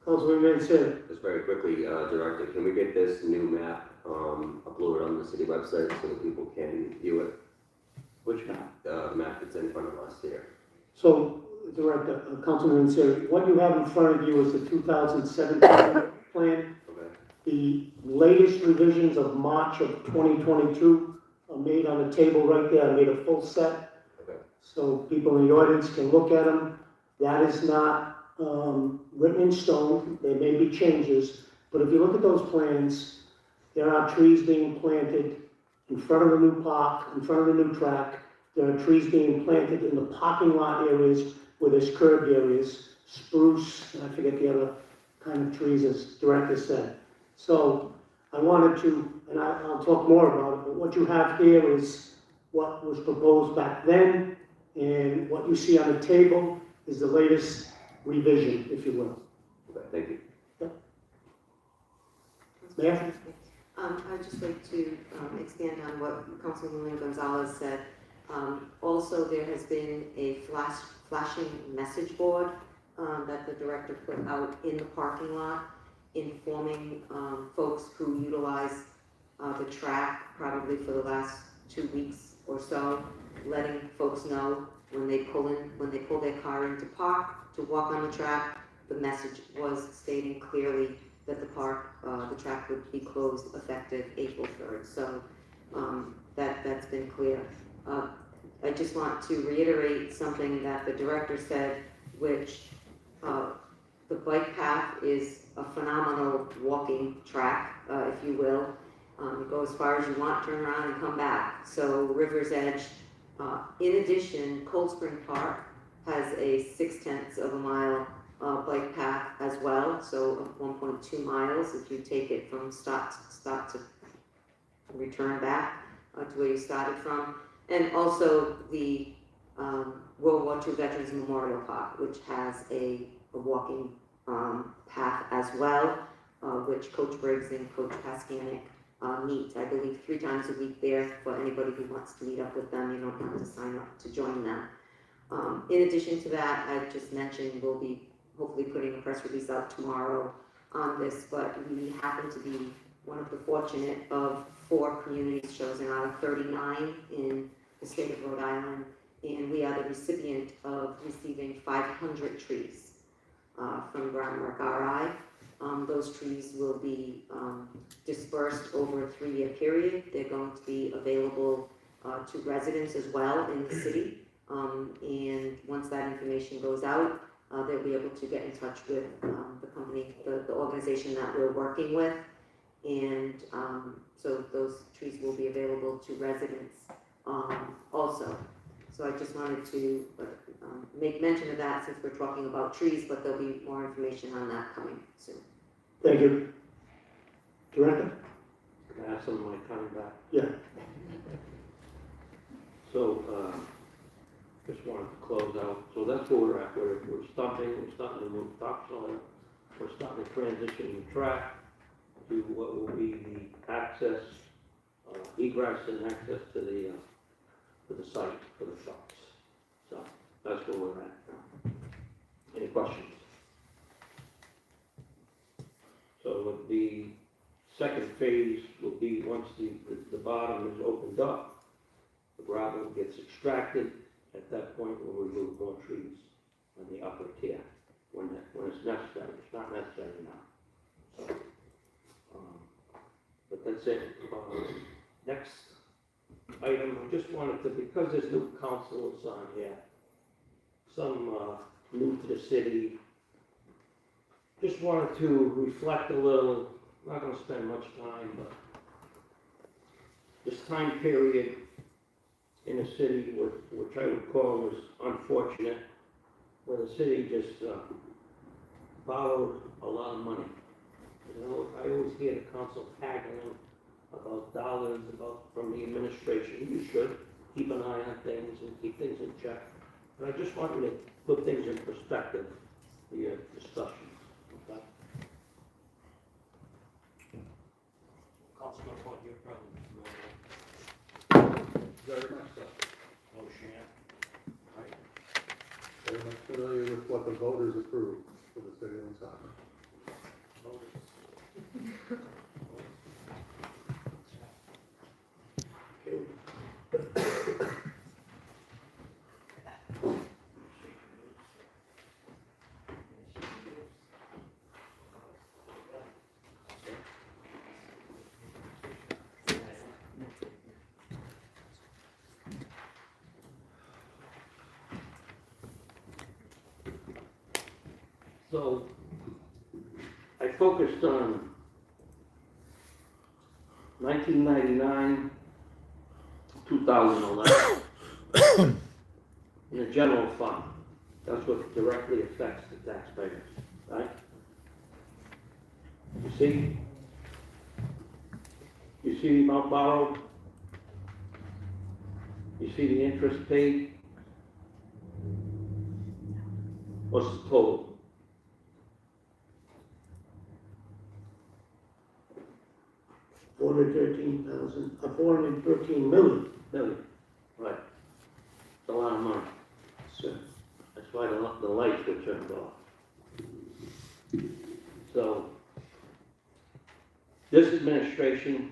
[SPEAKER 1] Councilman Mansur,
[SPEAKER 2] just very quickly, Director, can we get this new map, uploaded on the city website so that people can view it?
[SPEAKER 12] Which map?
[SPEAKER 2] The map that's in front of us here.
[SPEAKER 1] so, Director, Councilman Mansur, what you have in front of you is the 2017 plan.
[SPEAKER 2] Okay.
[SPEAKER 1] The latest revisions of March of 2022 are made on the table right there. I made a full set.
[SPEAKER 2] Okay.
[SPEAKER 1] So people in the audience can look at them. That is not written in stone. There may be changes. But if you look at those plans, there are trees being planted in front of the new park, in front of the new track. There are trees being planted in the parking lot areas where there's curbed areas, spruce, and I forget the other kind of trees, as Director said. So I wanted to, and I'll talk more about it, but what you have here is what was proposed back then, and what you see on the table is the latest revision, if you will.
[SPEAKER 2] Okay, thank you.
[SPEAKER 1] Mayor?
[SPEAKER 5] I'd just like to expand on what Councilwoman Gonzalez said. Also, there has been a flashing message board that the director put out in the parking lot, informing folks who utilize the track probably for the last 2 weeks or so, letting folks know when they pull their car into park to walk on the track. The message was stating clearly that the track would be closed effective April 3rd. So that's been clear. I just want to reiterate something that the director said, which the bike path is a phenomenal walking track, if you will. You go as far as you want, turn around and come back. So River's Edge. In addition, Cold Spring Park has a 0.6 of a mile bike path as well, so 1.2 miles if you take it from stop to return back to where you started from. And also the World War II Veterans Memorial Park, which has a walking path as well, which Coach Briggs and Coach Paskanik meet, I believe, 3 times a week there for anybody who wants to meet up with them. You don't have to sign up to join them. In addition to that, I just mentioned we'll be hopefully putting a press release out tomorrow on this, but we happen to be one of the fortunate of 4 communities chosen out of 39 in the state of Rhode Island, and we are the recipient of receiving 500 trees from Groundwork RI. Those trees will be dispersed over a 3-year period. They're going to be available to residents as well in the city. And once that information goes out, they'll be able to get in touch with the company, the organization that we're working with. And so those trees will be available to residents also. So I just wanted to make mention of that since we're talking about trees, but there'll be more information on that coming soon.
[SPEAKER 1] Thank you. Director?
[SPEAKER 12] Can I have some of my time back?
[SPEAKER 1] Yeah.
[SPEAKER 12] So, just wanted to close out. So that's where we're at. We're starting to move topsoil. We're starting to transition the track to what will be the access, egress and access to the site for the shops. So that's where we're at now. Any questions? So the second phase will be once the bottom is opened up, the gravel gets extracted. At that point, we'll remove more trees on the upper tier when it's necessary. It's not necessary now. So, but that's it. Next item, I just wanted to, because there's new councilors on here, some new to the city, just wanted to reflect a little, not gonna spend much time, but this time period in the city, which I would call was unfortunate, where the city just borrowed a lot of money. You know, I always hear the council haggling about dollars, from the administration. You should keep an eye on things and keep things in check. But I just want you to put things in perspective for your discussion. Okay? Councilman, what your problem? Very much so. Oh, Shan. Right.
[SPEAKER 3] Very much familiar with what the voters approved for the city of Woonsocket.
[SPEAKER 12] So, I focused on 1999, 2011, in the general fund. That's what directly affects the taxpayers, right? You see? You see the amount borrowed? You see the interest paid? What's the total?
[SPEAKER 1] $413 million.
[SPEAKER 12] Million. Right. It's a lot of money.
[SPEAKER 1] So,
[SPEAKER 12] That's why the lights were turned off. So, this administration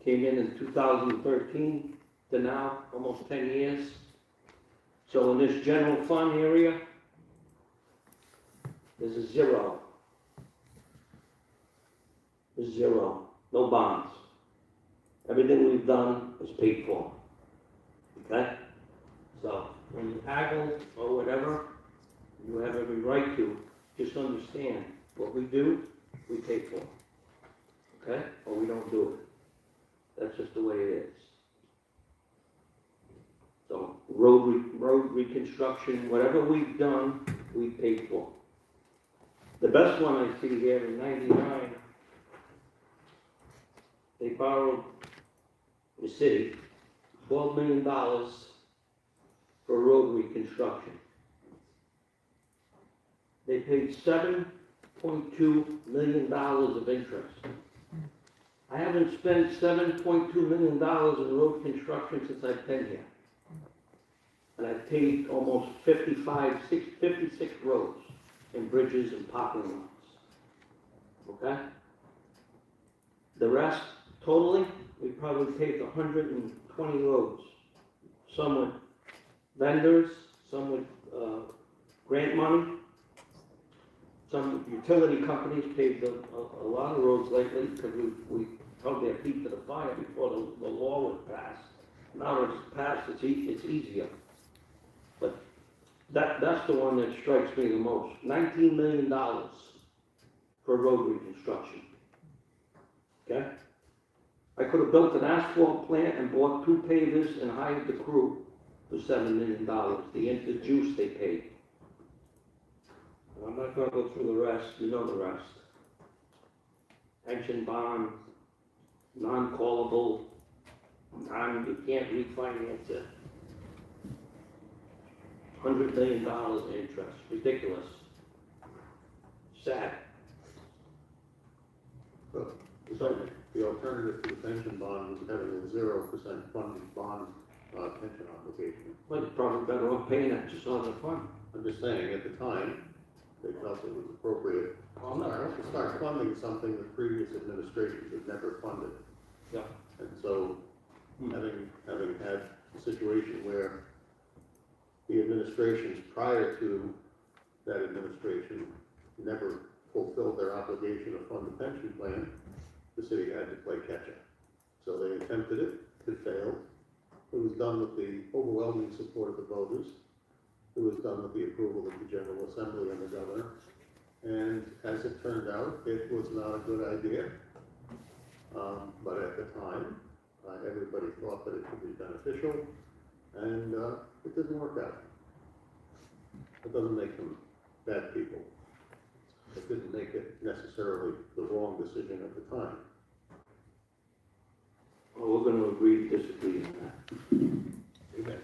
[SPEAKER 12] came in 2013 to now, almost 10 years. So in this general fund area, there's a zero. There's zero. No bonds. Everything we've done is paid for. Okay? So, when you haggle or whatever, you have every right to, just understand, what we do, we pay for. Okay? Or we don't do it. That's just the way it is. So, road reconstruction, whatever we've done, we paid for. The best one I see here in 99, they borrowed the city $12 million for road reconstruction. They paid $7.2 million of interest. I haven't spent $7.2 million in road construction since I've been here. And I've paved almost 56 roads and bridges and parking lots. Okay? The rest, totally, we probably paved 120 roads. Some with vendors, some with grant money. Some utility companies paved a lot of roads lately because we held their feet to the fire before the law was passed. Now it's passed, it's easier. But that's the one that strikes me the most. $19 million for road reconstruction. Okay? I could have built an asphalt plant and bought 2 pavers and hired the crew for $7 million. The juice they paid. I'm not gonna go through the rest, you know the rest. Pension bond, non-callable, you can't refinance it. $100 million in interest, ridiculous. Sad.
[SPEAKER 3] So, the alternative to the pension bond was having a 0% funded bond pension obligation.
[SPEAKER 12] Well, you're probably better off paying that just on the fund.
[SPEAKER 3] I'm just saying, at the time, they felt it was appropriate
[SPEAKER 12] Well, no,
[SPEAKER 3] to start funding something that previous administrations had never funded.
[SPEAKER 12] Yeah.
[SPEAKER 3] And so, having had a situation where the administrations prior to that administration never fulfilled their obligation to fund the pension plan, the city had to play catch-up. So they attempted it, it failed. It was done with the overwhelming support of the voters. It was done with the approval of the General Assembly and the governor. And as it turned out, it was not a good idea. But at the time, everybody thought that it could be beneficial, and it didn't work out. It doesn't make them bad people. It didn't make it necessarily the wrong decision at the time.
[SPEAKER 12] Well, we're gonna agree to disagree on that.
[SPEAKER 3] Amen.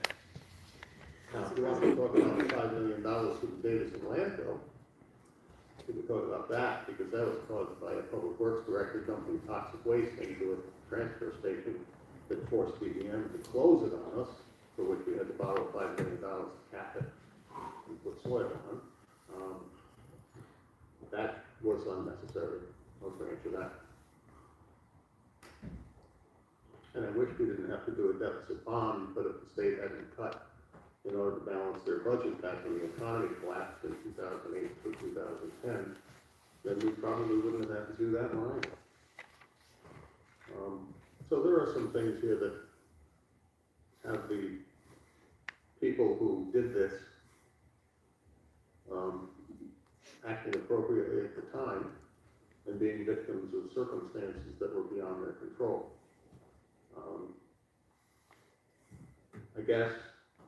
[SPEAKER 3] Now, if you want to talk about the $5 million to the Davidson landfill, we could talk about that, because that was caused by a public works director dumping toxic waste into a transfer station that forced DBM to close it on us, for which we had to borrow $5 million to cap it and put soil on. That was unnecessary, I'll grant you that. And I wish we didn't have to do a deficit bond, but if the state hadn't cut in order to balance their budget back when the economy collapsed in 2008 to 2010, then we probably wouldn't have had to do that one either. So there are some things here that have the people who did this acting appropriately at the time and being victims of circumstances that were beyond their control. I guess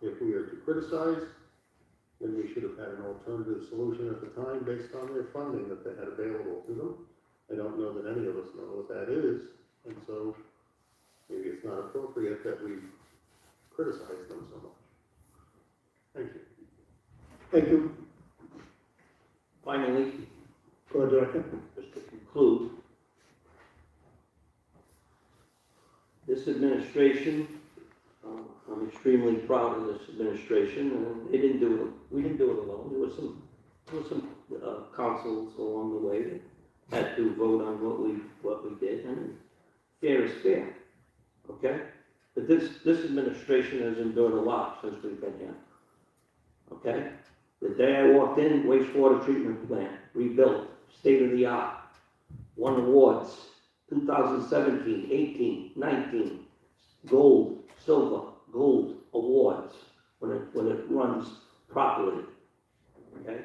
[SPEAKER 3] if we are to criticize, then we should have had an alternative solution at the time based on their funding that they had available to them. I don't know that any of us know what that is, and so maybe it's not appropriate that we criticize them so much. Thank you.
[SPEAKER 1] Thank you.
[SPEAKER 12] Finally,
[SPEAKER 1] Go ahead, Director.
[SPEAKER 12] just to conclude, this administration, I'm extremely proud of this administration, and they didn't do it, we didn't do it alone. There was some councils along the way that had to vote on what we did, and fair is fair, okay? But this administration has endured a lot since we've been here, okay? The day I walked in, wastewater treatment plant, rebuilt, state of the art, won awards, 2017, 18, 19, gold, silver, gold awards when it runs properly, okay?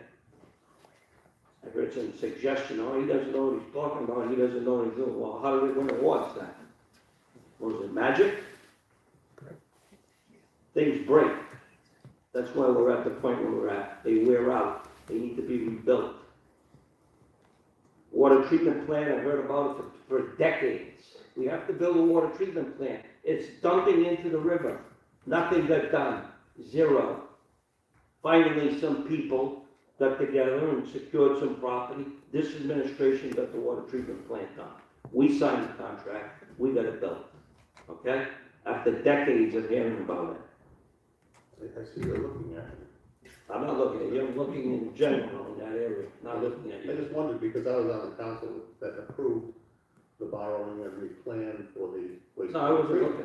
[SPEAKER 12] I heard some suggestion, oh, he doesn't know what he's talking about, he doesn't know what he's doing. Well, how do they win awards then? Was it magic? Things break. That's why we're at the point where we're at. They wear out. They need to be rebuilt. Water treatment plant, I've heard about it for decades. We have to build a water treatment plant. It's dumping into the river. Nothing got done. Zero. Finally, some people got together and secured some property. This administration got the water treatment plant done. We signed the contract. We got it built. Okay? After decades of hearing about it.
[SPEAKER 3] I see you're looking at it.
[SPEAKER 12] I'm not looking at you, I'm looking in general in that area, not looking at
[SPEAKER 3] I
[SPEAKER 12] you.
[SPEAKER 3] just wondered, because I was on the council that approved the borrowing and the plan for the wastewater.
[SPEAKER 12] No,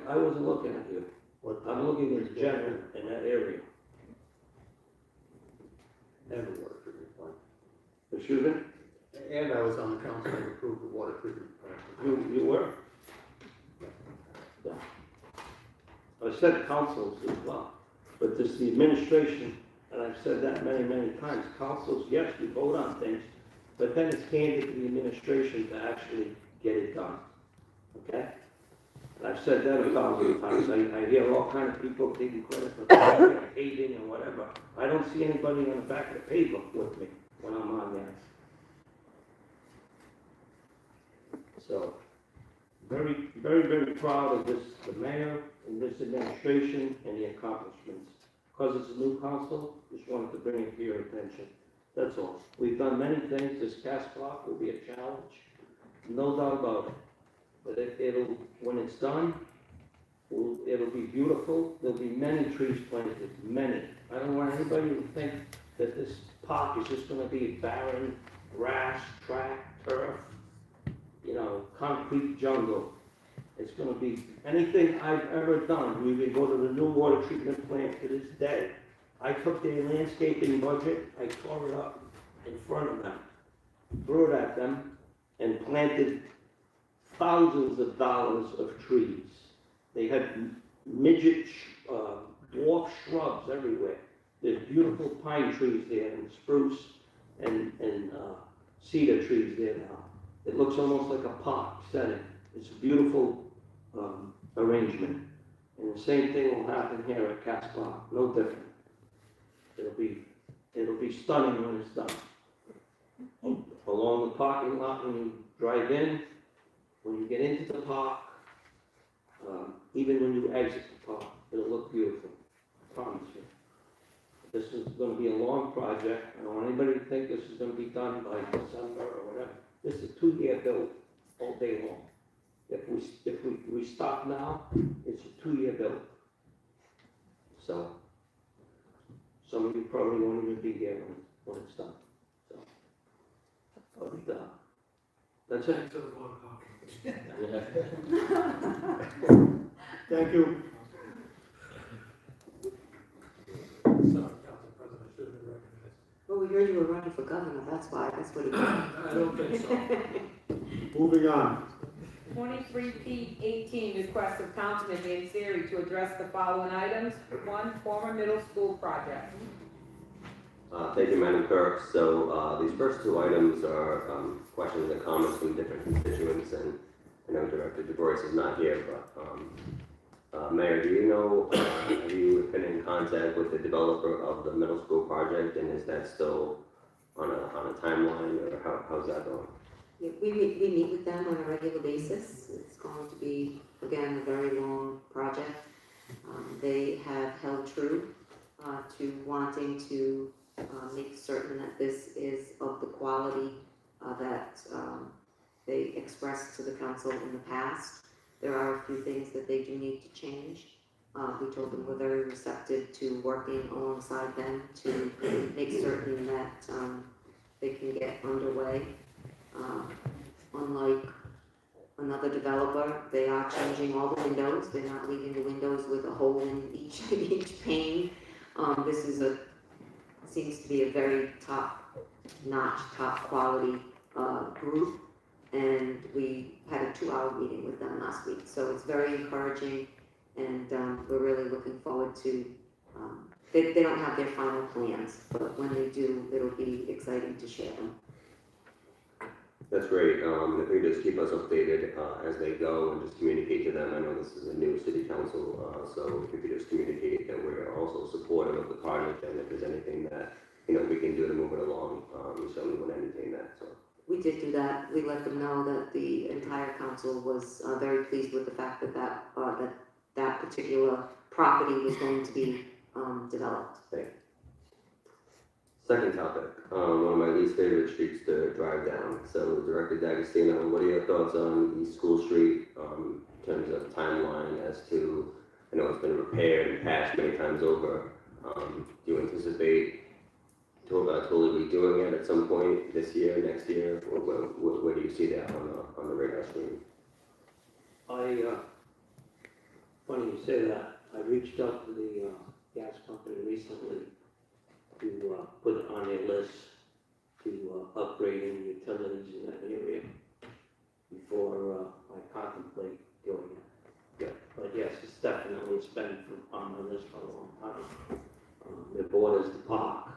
[SPEAKER 12] I wasn't looking at you.
[SPEAKER 3] What-
[SPEAKER 12] I'm looking in general in that area.
[SPEAKER 3] And the water treatment plant.
[SPEAKER 12] Excuse me?
[SPEAKER 3] And I was on the council that approved the water treatment plant.
[SPEAKER 12] You were? Yeah. I said councils as well, but this, the administration, and I've said that many, many times, councils, yes, we vote on things, but then it's handed to the administration to actually get it done, okay? And I've said that 1,000 times, I hear all kind of people taking credit for paving and whatever. I don't see anybody on the back of the paper with me when I'm on there. So, very, very, very proud of this, the mayor and this administration and the accomplishments. Because it's a new council, just wanted to bring it to your attention. That's all. We've done many things. This gas block will be a challenge, no doubt about it. But it'll, when it's done, it'll be beautiful. There'll be many trees planted, many. I don't want anybody to think that this park is just gonna be barren grass, track, turf, you know, concrete jungle. It's gonna be anything I've ever done. We can go to the new water treatment plant to this day. I took their landscaping budget, I tore it up in front of them, threw it at them, and planted thousands of dollars of trees. They had midget, dwarf shrubs everywhere. There's beautiful pine trees there, and spruce, and cedar trees there now. It looks almost like a park setting. It's a beautiful, arrangement. And the same thing will happen here at Cass Park, no different. It'll be stunning when it's done. Along the parking lot, when you drive in, when you get into the park, even when you exit the park, it'll look beautiful, I promise you. This is gonna be a long project. I don't want anybody to think this is gonna be done by December or whatever. This is a 2-year build, all day long. If we stop now, it's a 2-year build. So, some of you probably won't even be here when it's done, so. But, that's it.
[SPEAKER 11] Thanks for the board of
[SPEAKER 1] Thank you.
[SPEAKER 11] Sorry, Council President, I should have been recognized.
[SPEAKER 5] Well, we heard you were running for governor, that's why, that's what he got.
[SPEAKER 11] I don't think so.
[SPEAKER 1] Moving on.
[SPEAKER 7] 23P18, request of Councilman Manzeri to address the following items. 1, former middle school project.
[SPEAKER 2] Thank you, Madam Clerk. So these first 2 items are questions and comments from different constituents, and I know Director DeBrois is not here, but Mayor, do you know, have you been in contact with the developer of the middle school project, and is that still on a timeline, or how's that going?
[SPEAKER 5] Yeah, we meet with them on a regular basis. It's going to be, again, a very long project. They have held true to wanting to make certain that this is of the quality that they expressed to the council in the past. There are a few things that they do need to change. We told them we're very receptive to working alongside them to make certain that they can get underway. Unlike another developer, they are changing all the windows. They're not leaving the windows with a hole in each pane. This is seems to be a very top-notch, top-quality group, and we had a 2-hour meeting with them last week. So it's very encouraging, and we're really looking forward to. They don't have their final plans, but when they do, it'll be exciting to share them.
[SPEAKER 2] That's great. If you just keep us updated as they go and just communicate to them. I know this is a new city council, so if you could just communicate that we're also supportive of the project, and if there's anything that, we can do to move it along, we certainly would entertain that, so.
[SPEAKER 5] We did do that. We let them know that the entire council was very pleased with the fact that particular property was going to be developed.
[SPEAKER 2] Second topic, one of my least favorite streets to drive down. So Director D'Agostino, what are your thoughts on East School Street in terms of timeline as to, I know it's been repaired and patched many times over. Do you anticipate totally redoing it at some point this year, next year? Or where do you see that on the radar screen?
[SPEAKER 12] Funny you say that. I reached out to the gas company recently to put it on their list to upgrading utilities in that area before I contemplate doing it.
[SPEAKER 2] Yeah.
[SPEAKER 12] But yes, it's definitely been on my list for a long time. It borders the park.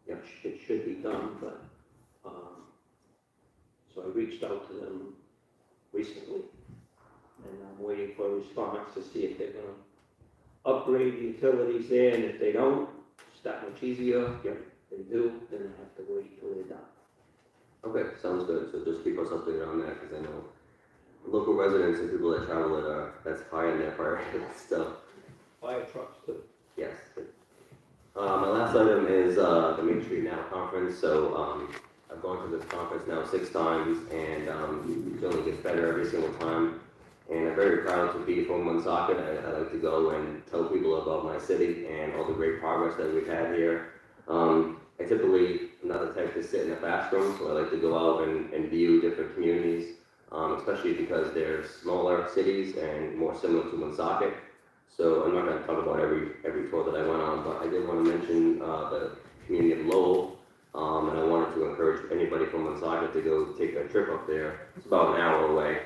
[SPEAKER 2] Yeah.
[SPEAKER 12] It should be done, but, so I reached out to them recently, and I'm waiting for a response to see if they're gonna upgrade the utilities there, and if they don't, it's that much easier. If they do, then I have to wait till they're done.
[SPEAKER 2] Okay, sounds good. So just keep us updated on that, because I know local residents and people that travel it that's high on their priority list. So
[SPEAKER 12] Fire trucks too.
[SPEAKER 2] yes. My last item is the Main Street Now conference. So I've gone to this conference now 6 times, and it only gets better every single time. And I'm very proud to be from Woonsocket. I like to go and tell people about my city and all the great progress that we've had here. I typically am not the type to sit in a classroom, so I like to go out and view different communities, especially because they're smaller cities and more similar to Woonsocket. So I'm not gonna talk about every tour that I went on, but I did wanna mention, the community of Lowell. And I wanted to encourage anybody from Woonsocket to go take a trip up there. It's about an hour away.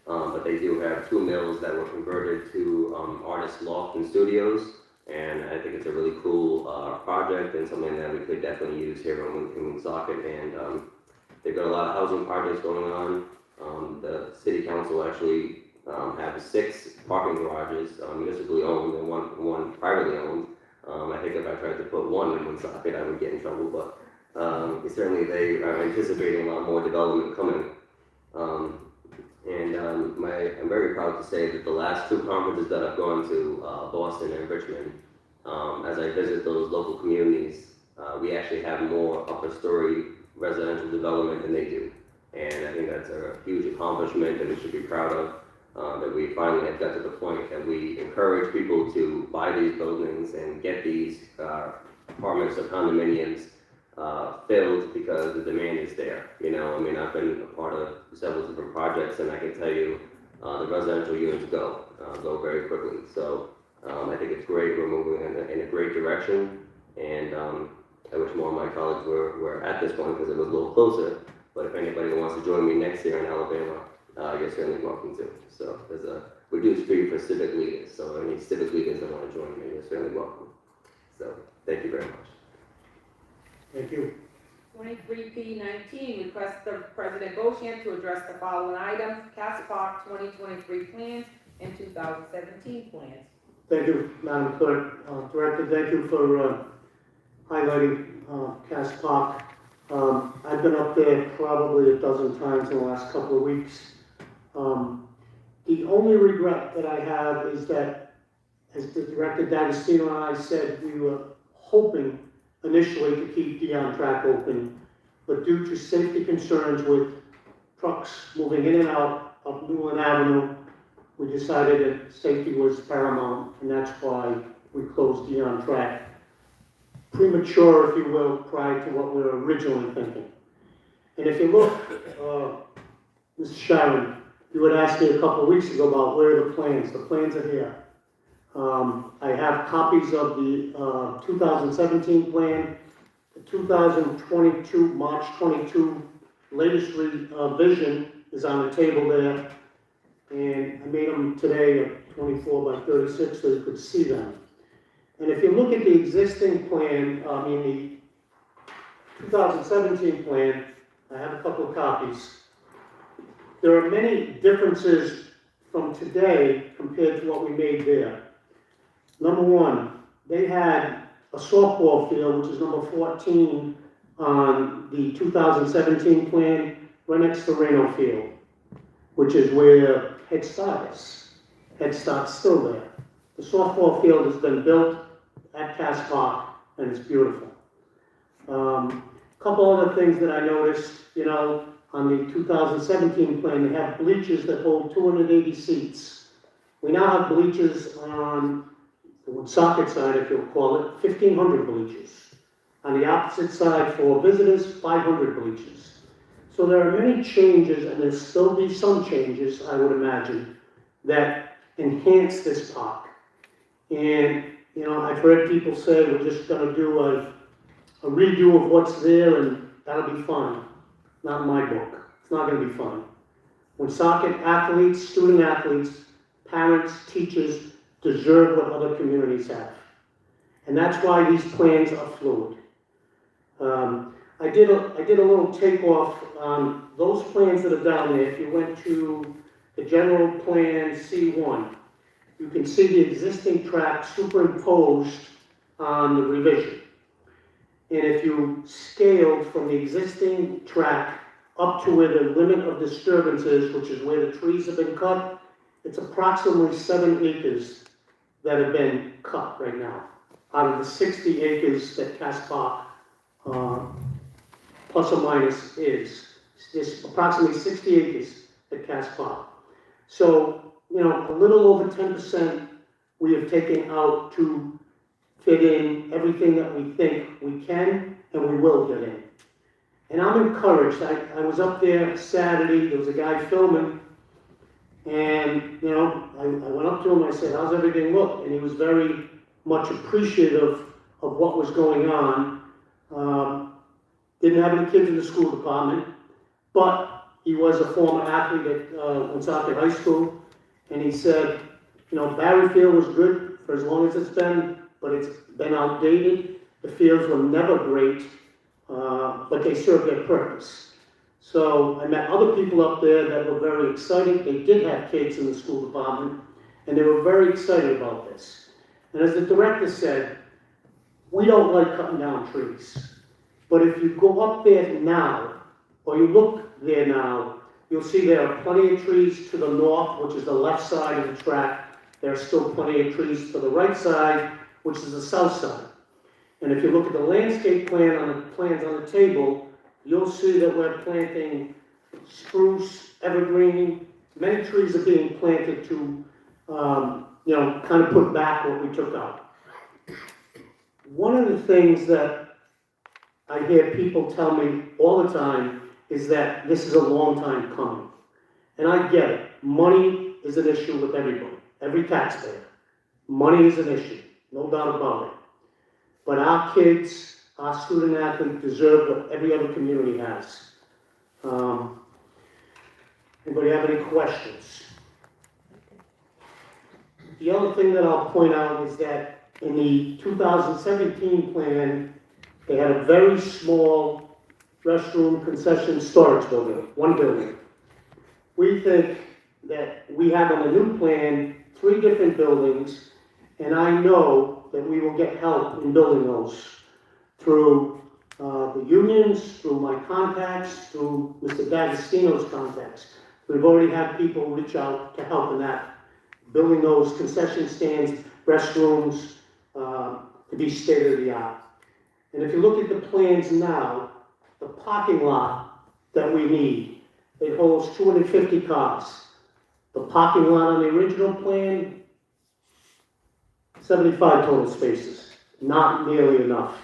[SPEAKER 2] But they do have 2 mills that were converted to, artist loft and studios. And I think it's a really cool, project and something that we could definitely use here in Woonsocket. And, they've got a lot of housing projects going on. The city council actually, have 6 parking garages, municipally owned and one privately owned. I think if I tried to put one in Woonsocket, I would get in trouble, but certainly they are anticipating a lot more development coming. I'm very proud to say that the last 2 conferences that I've gone to, Boston and Richmond, as I visit those local communities, we actually have more upper story residential development than they do. And I think that's a huge accomplishment that we should be proud of, that we finally have got to the point that we encourage people to buy these buildings and get these apartments or condominiums filled because the demand is there. You know, I mean, I've been a part of several different projects, and I can tell you the residential units go very quickly. So I think it's great. We're moving in a great direction, and I wish more of my colleagues were at this one because it was a little closer. But if anybody wants to join me next year in Alabama, you're certainly welcome to. So there's a reduced fee for civic leaders. So any civic leaders that want to join me, you're certainly welcome. So thank you very much.
[SPEAKER 1] Thank you.
[SPEAKER 7] 23P19, request of President Bochamp to address the following items: Cass Park 2023 plans and 2017 plans.
[SPEAKER 1] Thank you, Madam Clerk. Director, thank you for highlighting Cass Park. I've been up there probably a dozen times in the last couple of weeks. The only regret that I have is that, as the Director D'Agostino and I said, we were hoping initially to keep Dion Track open, but due to safety concerns with trucks moving in and out of Newland Avenue, we decided that safety was paramount, and that's why we closed Dion Track. Premature, if you will, prior to what we were originally thinking. And if you look, Mr. Sharon, you had asked me a couple of weeks ago about where are the plans. The plans are here. I have copies of the 2017 plan, the 2022, March 22 latest revision is on the table there. And I made them today at 24 by 36 so you could see them. And if you look at the existing plan, the 2017 plan, I have a couple of copies. There are many differences from today compared to what we made there. Number one, they had a softball field, which is number 14 on the 2017 plan, right next to Reno Field, which is where Head Start is. Head Start's still there. The softball field has been built at Cass Park, and it's beautiful. Couple other things that I noticed, on the 2017 plan, they have bleachers that hold 280 seats. We now have bleachers on the Woonsocket side, if you'll call it, 1,500 bleachers. On the opposite side for visitors, 500 bleachers. So there are many changes, and there'll still be some changes, I would imagine, that enhance this park. And, I've heard people say we're just going to do a redo of what's there and that'll be fun. Not in my book. It's not going to be fun. Woonsocket athletes, student athletes, parents, teachers deserve what other communities have. And that's why these plans are fluid. I did a little takeoff on those plans that are down there. If you went to the general plan C1, you can see the existing track superimposed on the revision. And if you scaled from the existing track up to where the limit of disturbance is, which is where the trees have been cut, it's approximately 7 acres that have been cut right now, out of the 60 acres that Cass Park, plus or minus, is. There's approximately 60 acres at Cass Park. So, a little over 10% we have taken out to fit in everything that we think we can and we will get in. And I'm encouraged. I was up there Saturday, there was a guy filming, And, you know, I went up to him, I said, how's everything look? And he was very much appreciative of what was going on. Didn't have any kids in the school department, but he was a former athlete at Woonsocket High School. And he said, you know, Barry Field was good for as long as it's been, but it's been outdated. The fields were never great, but they served their purpose. So I met other people up there that were very excited. They did have kids in the school department, and they were very excited about this. And as the director said, we don't like cutting down trees. But if you go up there now, or you look there now, you'll see there are plenty of trees to the north, which is the left side of the track. There are still plenty of trees to the right side, which is the south side. And if you look at the landscape plan on the plans on the table, you'll see that we're planting spruce, evergreen. Many trees are being planted to, you know, kind of put back what we took out. One of the things that I hear people tell me all the time is that this is a long time coming. And I get it. Money is an issue with everybody, every taxpayer. Money is an issue, no doubt about it. But our kids, our student athletes deserve what every other community has. Anybody have any questions? The other thing that I'll point out is that in the 2017 plan, they had a very small restroom concession storage building, one building. We think that we have on the new plan 3 different buildings, and I know that we will get help in building those through the unions, through my contacts, through Mr. D'Agostino's contacts. We've already had people reach out to help in that, building those concession stands, restrooms, to be state of the art. And if you look at the plans now, the parking lot that we need, it holds 250 cars. The parking lot on the original plan, 75 total spaces, not nearly enough.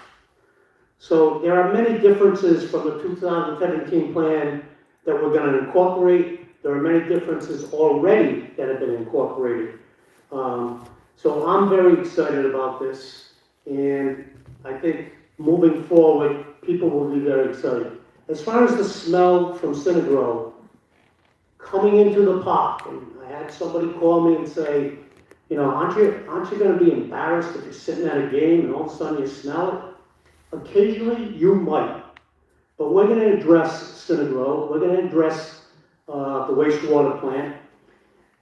[SPEAKER 1] So there are many differences from the 2017 plan that we're going to incorporate. There are many differences already that have been incorporated. So I'm very excited about this, and I think moving forward, people will be very excited. As far as the smell from Synagro coming into the park, and I had somebody call me and say, you know, aren't you going to be embarrassed if you're sitting at a game and all of a sudden you smell it? Occasionally, you might. But we're going to address Synagro. We're going to address the wastewater plant.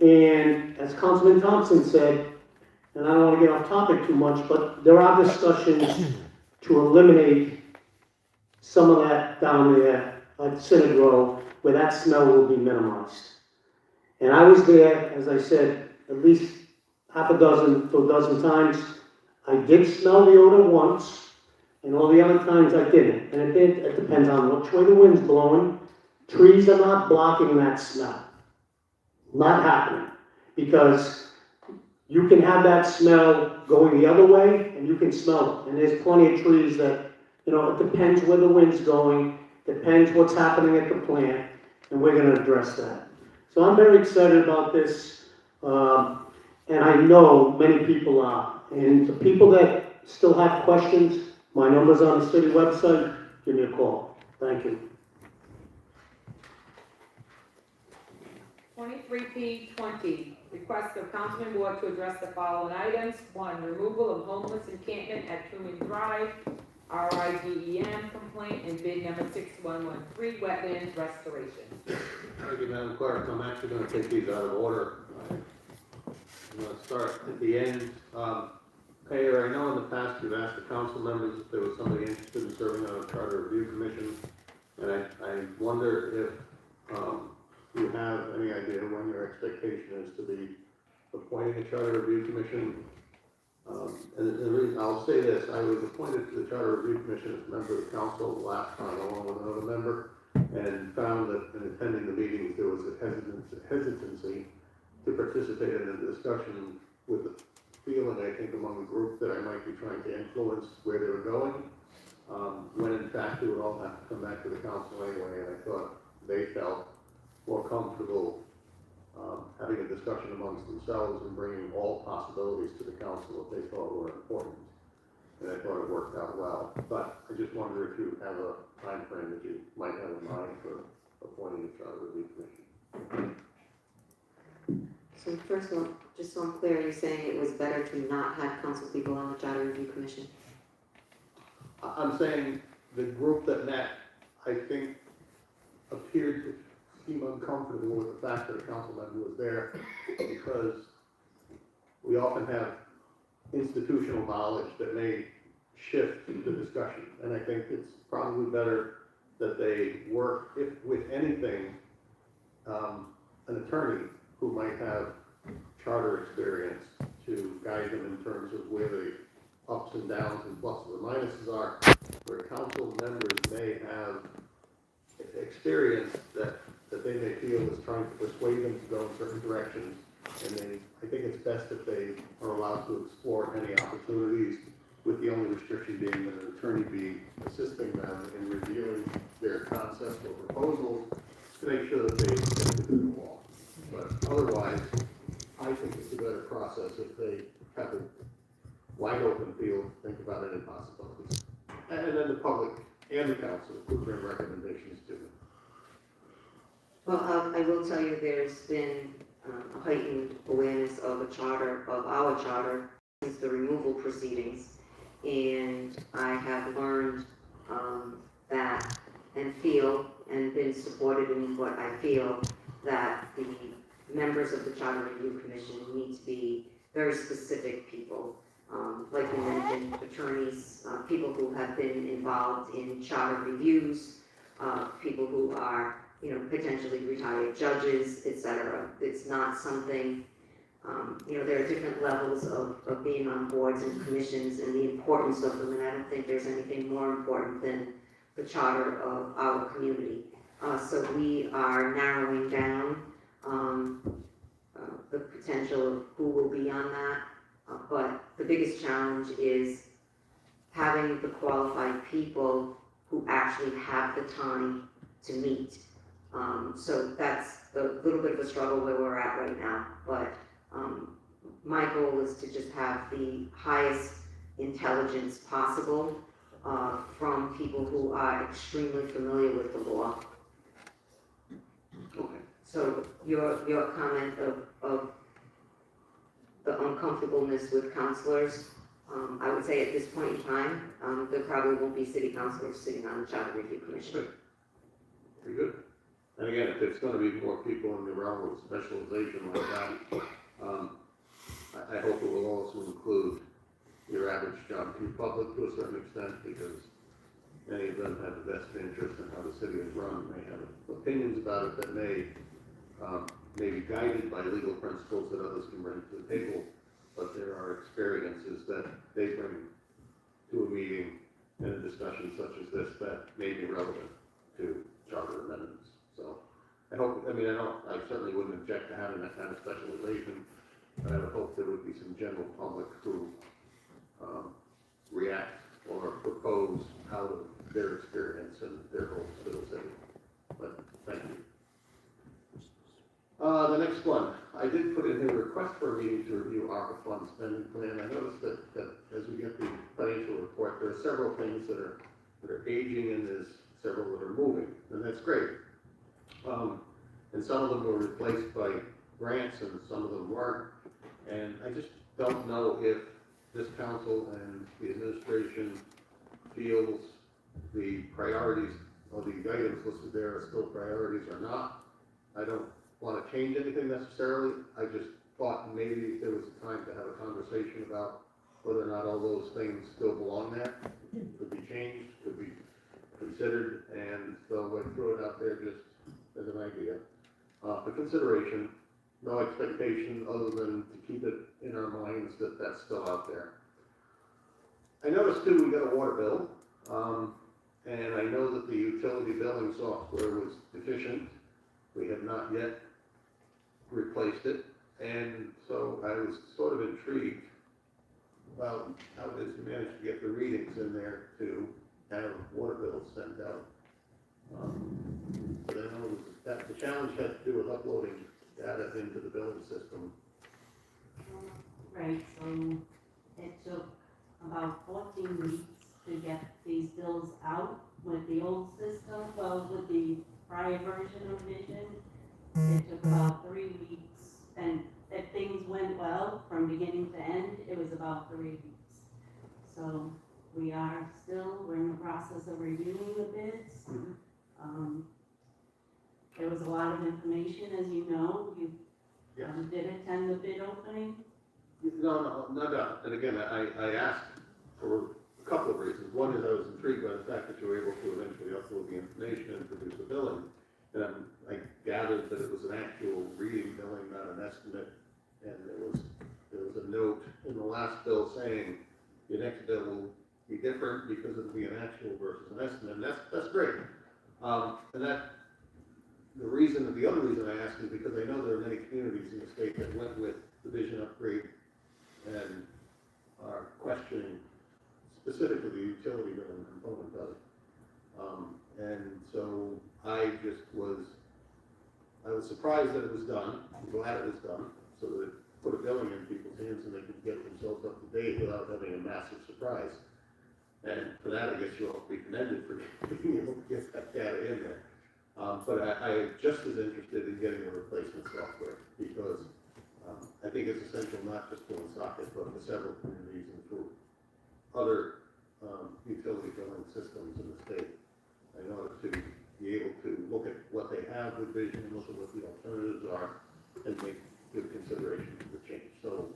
[SPEAKER 1] And as Councilman Thompson said, and I don't want to get off topic too much, but there are discussions to eliminate some of that down there at Synagro, where that smell will be minimized. And I was there, as I said, at least half a dozen to a dozen times. I did smell the odor once, and all the other times I didn't. And it depends on which way the wind's blowing. Trees are not blocking that smell. Not happening. Because you can have that smell going the other way, and you can smell it. And there's plenty of trees that, you know, it depends where the wind's going, depends what's happening at the plant, and we're going to address that. So I'm very excited about this, and I know many people are. And the people that still have questions, my number's on the city website, give me a call. Thank you.
[SPEAKER 7] 23P20, request of Councilman Ward to address the following items. 1, removal of homeless encampment at Truman Drive, RIDEM complaint, and bid number 6113, wetlands restoration.
[SPEAKER 3] Thank you, Madam Clerk. I'm actually going to take these out of order. I'm going to start at the end. Mayor, I know in the past you've asked the council members if there was somebody interested in serving on a charter review commission, and I wonder if you have any idea when your expectation is to be appointing a charter review commission. And the reason, I'll say this, I was appointed to the charter review commission as a member of the council last time along with another member, and found that in attending the meetings there was a hesitancy to participate in the discussion with the feeling, I think, among the group that I might be trying to influence where they were going, when in fact they would all have to come back to the council anyway, and I thought they felt more comfortable having a discussion amongst themselves and bringing all possibilities to the council that they thought were important. And I thought it worked out well, but I just wonder if you have a time frame that you might have in mind for appointing a charter review commission.
[SPEAKER 5] So first of all, just so I'm clear, you're saying it was better to not have council people on the charter review commission?
[SPEAKER 3] I'm saying the group that met, I think, appeared to seem uncomfortable with the fact that a council member was there, because we often have institutional knowledge that may shift the discussion, and I think it's probably better that they work, if with anything, an attorney who might have charter experience to guide them in terms of where the ups and downs and pluses and minuses are, where council members may have experience that they may feel is trying to persuade them to go in certain directions. And I think it's best if they are allowed to explore any opportunities, with the only restriction being that an attorney be assisting them in reviewing their concepts or proposals to make sure that they stick to the law. But otherwise, I think it's a better process if they have a wide open field to think about any possibilities. And then the public and the council would bring recommendations to them.
[SPEAKER 5] Well, I will tell you, there's been a heightened awareness of our charter since the removal proceedings. And I have learned that and feel and been supported in what I feel, that the members of the Charter Review Commission need to be very specific people. Like you mentioned, attorneys, people who have been involved in charter reviews, people who are, potentially retired judges, etc. It's not something, there are different levels of being on boards and commissions and the importance of them, and I don't think there's anything more important than the charter of our community. So we are narrowing down the potential of who will be on that, but the biggest challenge is having the qualified people who actually have the time to meet. So that's a little bit of a struggle where we're at right now, but my goal is to just have the highest intelligence possible from people who are extremely familiar with the law.
[SPEAKER 3] Okay.
[SPEAKER 5] So your comment of the uncomfortableness with counselors, I would say at this point in time, there probably won't be city councilors sitting on the Charter Review Commission.
[SPEAKER 3] Very good. And again, if it's gonna be more people in the realm of specialization like that, I hope it will also include your average job to public to a certain extent, because many of them have a vested interest in how the city is run, may have opinions about it that may be guided by legal principles that others can bring to the table, but there are experiences that they bring to a meeting in a discussion such as this that may be relevant to charter amendments. So I certainly wouldn't object to having that kind of specialization, but I would hope there would be some general public who react or propose out of their experience and their goals for the city. But thank you. The next one, I did put in here a request for a meeting to review ARPA fund spending plan. I noticed that as we get the financial report, there are several things that are aging and there's several that are moving, and that's great. And some of them were replaced by grants and some of them weren't. And I just don't know if this council and the administration feels the priorities or the items listed there are still priorities or not. I don't want to change anything necessarily. I just thought maybe there was a time to have a conversation about whether or not all those things still belong there. Could be changed, could be considered, and so I threw it out there just as an idea. For consideration, no expectation other than to keep it in our minds that that's still out there. I noticed too, we got a water bill, and I know that the utility billing software was deficient. We have not yet replaced it, and so I was sort of intrigued about how it is we managed to get the readings in there to have water bills sent out. But I know that the challenge had to do with uploading data that into the billing system.
[SPEAKER 13] Right, so it took about 14 weeks to get these bills out with the old system, well, with the prior version of Vision. It took about 3 weeks, and if things went well from beginning to end, it was about 3 weeks. So we're in the process of reviewing the bids. There was a lot of information, as you know, you
[SPEAKER 3] Yes.
[SPEAKER 13] did attend the bid opening.
[SPEAKER 3] No doubt. And again, I asked for a couple of reasons. One is I was intrigued by the fact that you were able to eventually upload the information and produce a billing. And I gathered that it was an actual reading billing, not an estimate. And there was a note in the last bill saying your next bill will be different because it'll be an actual versus an estimate. And that's great. And the other reason I asked is because I know there are many communities in the state that went with the Vision upgrade and are questioning specifically the utility billing component of it. And so I was surprised that it was done, I'm glad it was done, so that it put a billing in people's hands and they could get themselves up to date without having a massive surprise. And for that, I guess you ought to be commended for being able to get that data in there. But I am just as interested in getting a replacement software because I think it's essential not just for Woonsocket, but for several communities and for other utility billing systems in the state. In order to be able to look at what they have with Vision, look at what the alternatives are, and make good consideration for the change. So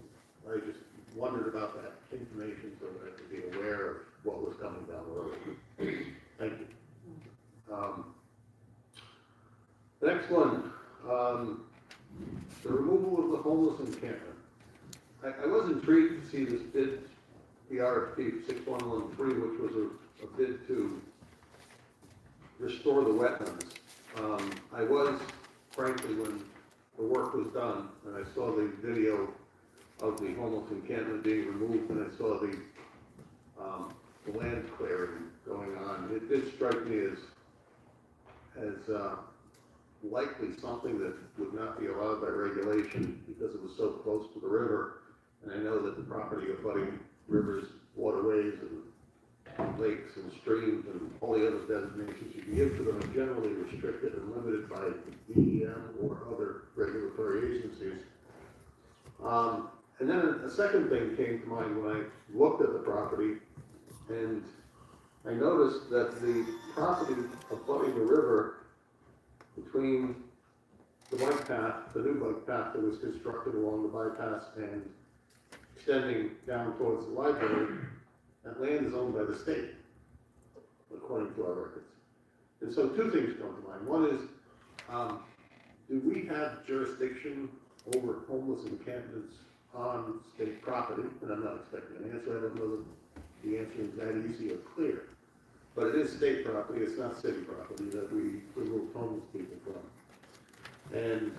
[SPEAKER 3] I just wondered about that information so that I could be aware of what was coming down the road. Thank you. The next one, the removal of the homeless encampment. I was intrigued to see this bid, the RFP 6113, which was a bid to restore the wetlands. I was, frankly, when the work was done, and I saw the video of the homeless encampment being removed, and I saw the land clearing going on, it did strike me as likely something that would not be allowed by regulation because it was so close to the river. And I know that the property abutting rivers, waterways, and lakes and streams and all the other designations you can give to them are generally restricted and limited by DEM or other regulatory agencies. And then a second thing came to mind when I looked at the property, and I noticed that the property abutting the river between the bike path, the new bike path that was constructed along the bypass and extending down towards the library, that land is owned by the state, according to our records. And so two things come to mind. One is, do we have jurisdiction over homeless encampments on state property? And I'm not expecting an answer. I don't know that the answer is that easy or clear. But it is state property, it's not city property that we remove homeless people from. And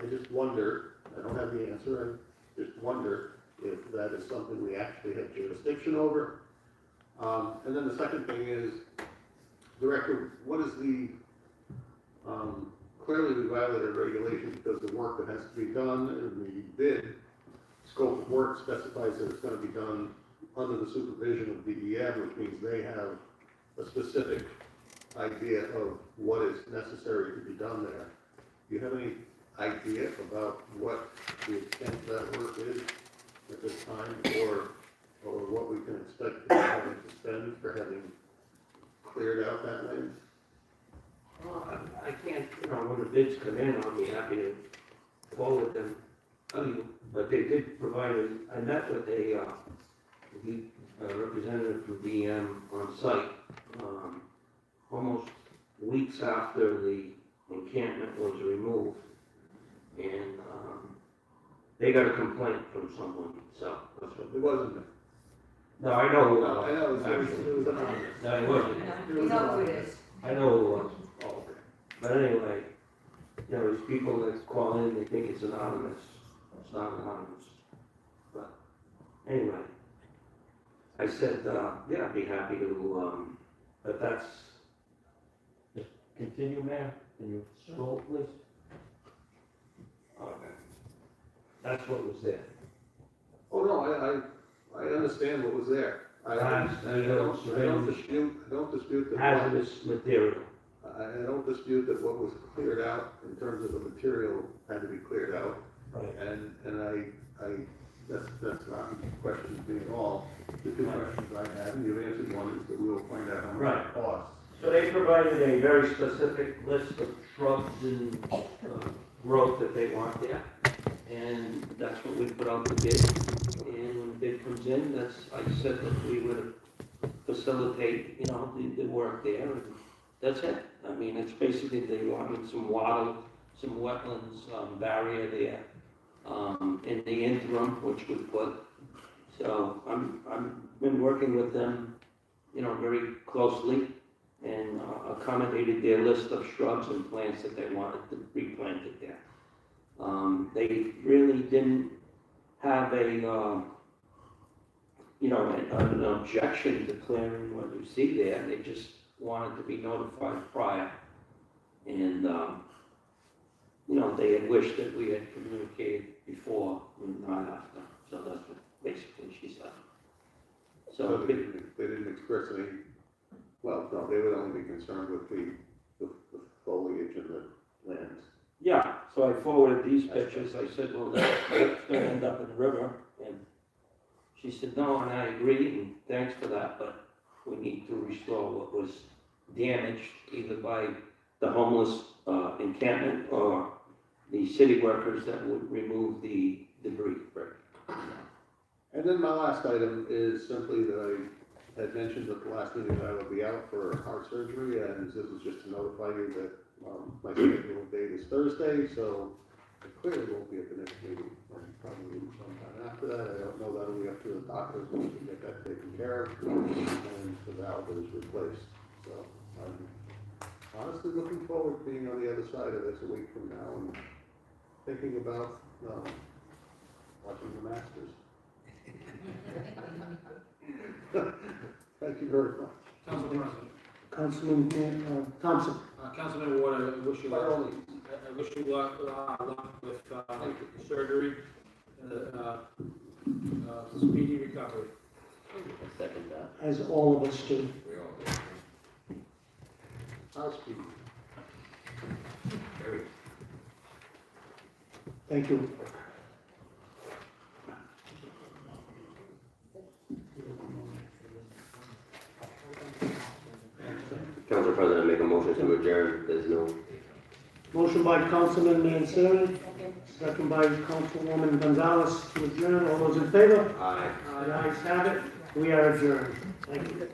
[SPEAKER 3] I just wonder, I don't have the answer, I just wonder if that is something we actually have jurisdiction over. And then the second thing is, Director, what is the, clearly we violated regulations because the work that has to be done in the bid, scope of work specifies that it's going to be done under the supervision of DEM, which means they have a specific idea of what is necessary to be done there. Do you have any idea about what the extent of that work is at this time, or what we can expect to be having to spend for having cleared out that land?
[SPEAKER 12] Well, I can't, when the bids come in, I'll be happy to forward them to you, but they did provide, I met with a representative from DM on site, almost weeks after the encampment was removed, and, they got a complaint from someone, so.
[SPEAKER 3] It wasn't.
[SPEAKER 12] No, I know.
[SPEAKER 3] No, I know, it was anonymous.
[SPEAKER 12] No, it wasn't.
[SPEAKER 5] You know who it is.
[SPEAKER 12] I know who it was.
[SPEAKER 3] Oh, okay.
[SPEAKER 12] But anyway, there's people that call in, they think it's anonymous. It's not anonymous. But anyway, I said, yeah, I'd be happy to, but that's, just continue, Mayor. Can you scroll, please? Okay. That's what was there.
[SPEAKER 3] Oh, no, I understand what was there. I don't dispute that.
[SPEAKER 12] Hazardous material.
[SPEAKER 3] I don't dispute that what was cleared out in terms of the material had to be cleared out.
[SPEAKER 12] Right.
[SPEAKER 3] And that's not questions being all. The two questions I had, and you've answered one, is that we will find out how much
[SPEAKER 12] Right.
[SPEAKER 3] it costs.
[SPEAKER 12] So they provided a very specific list of shrubs and growth that they want there. And that's what we put out the bid. And when the bid comes in, I said that we would facilitate, the work there. And that's it. I mean, it's basically they wanted some wattle, some wetlands barrier there in the interim, which we put. So I've been working with them, very closely and accommodated their list of shrubs and plants that they wanted to be planted there. They really didn't have an objection to clearing what you see there. They just wanted to be notified prior. And, they had wished that we had communicated before, not after. So that's what basically she said.
[SPEAKER 3] So they didn't express any, well, no, they would only be concerned with the foliage and the lands.
[SPEAKER 12] Yeah, so I forwarded these pictures. I said, well, that's gonna end up in the river. And she said, no, and I agree, and thanks for that, but we need to restore what was damaged either by the homeless encampment or the city workers that would remove the debris.
[SPEAKER 3] And then my last item is simply that I had mentioned at the last meeting that I would be out for heart surgery, and this is just to notify you that my scheduled date is Thursday, so I clearly won't be at the next meeting, and probably sometime after that. I don't know, that'll be up to the doctors to get that taken care of, and the valve is replaced. So I'm honestly looking forward to being on the other side of this a week from now and thinking about watching the Masters. Thank you very much.
[SPEAKER 11] Council President.
[SPEAKER 1] Councilman Thompson.
[SPEAKER 11] Councilman Ward, I wish you luck with the surgery and the speedy recovery.
[SPEAKER 9] Second that.
[SPEAKER 1] As all of us do.
[SPEAKER 9] We all do.
[SPEAKER 3] I'll speak.
[SPEAKER 9] Very.
[SPEAKER 1] Thank you.
[SPEAKER 2] Council President, make a motion to adjourn. There's no.
[SPEAKER 1] Motion by Councilman Manseri, second by Councilwoman Gonzalez to adjourn. All those in favor?
[SPEAKER 2] Aye.
[SPEAKER 1] The ayes have it. We are adjourned. Thank you.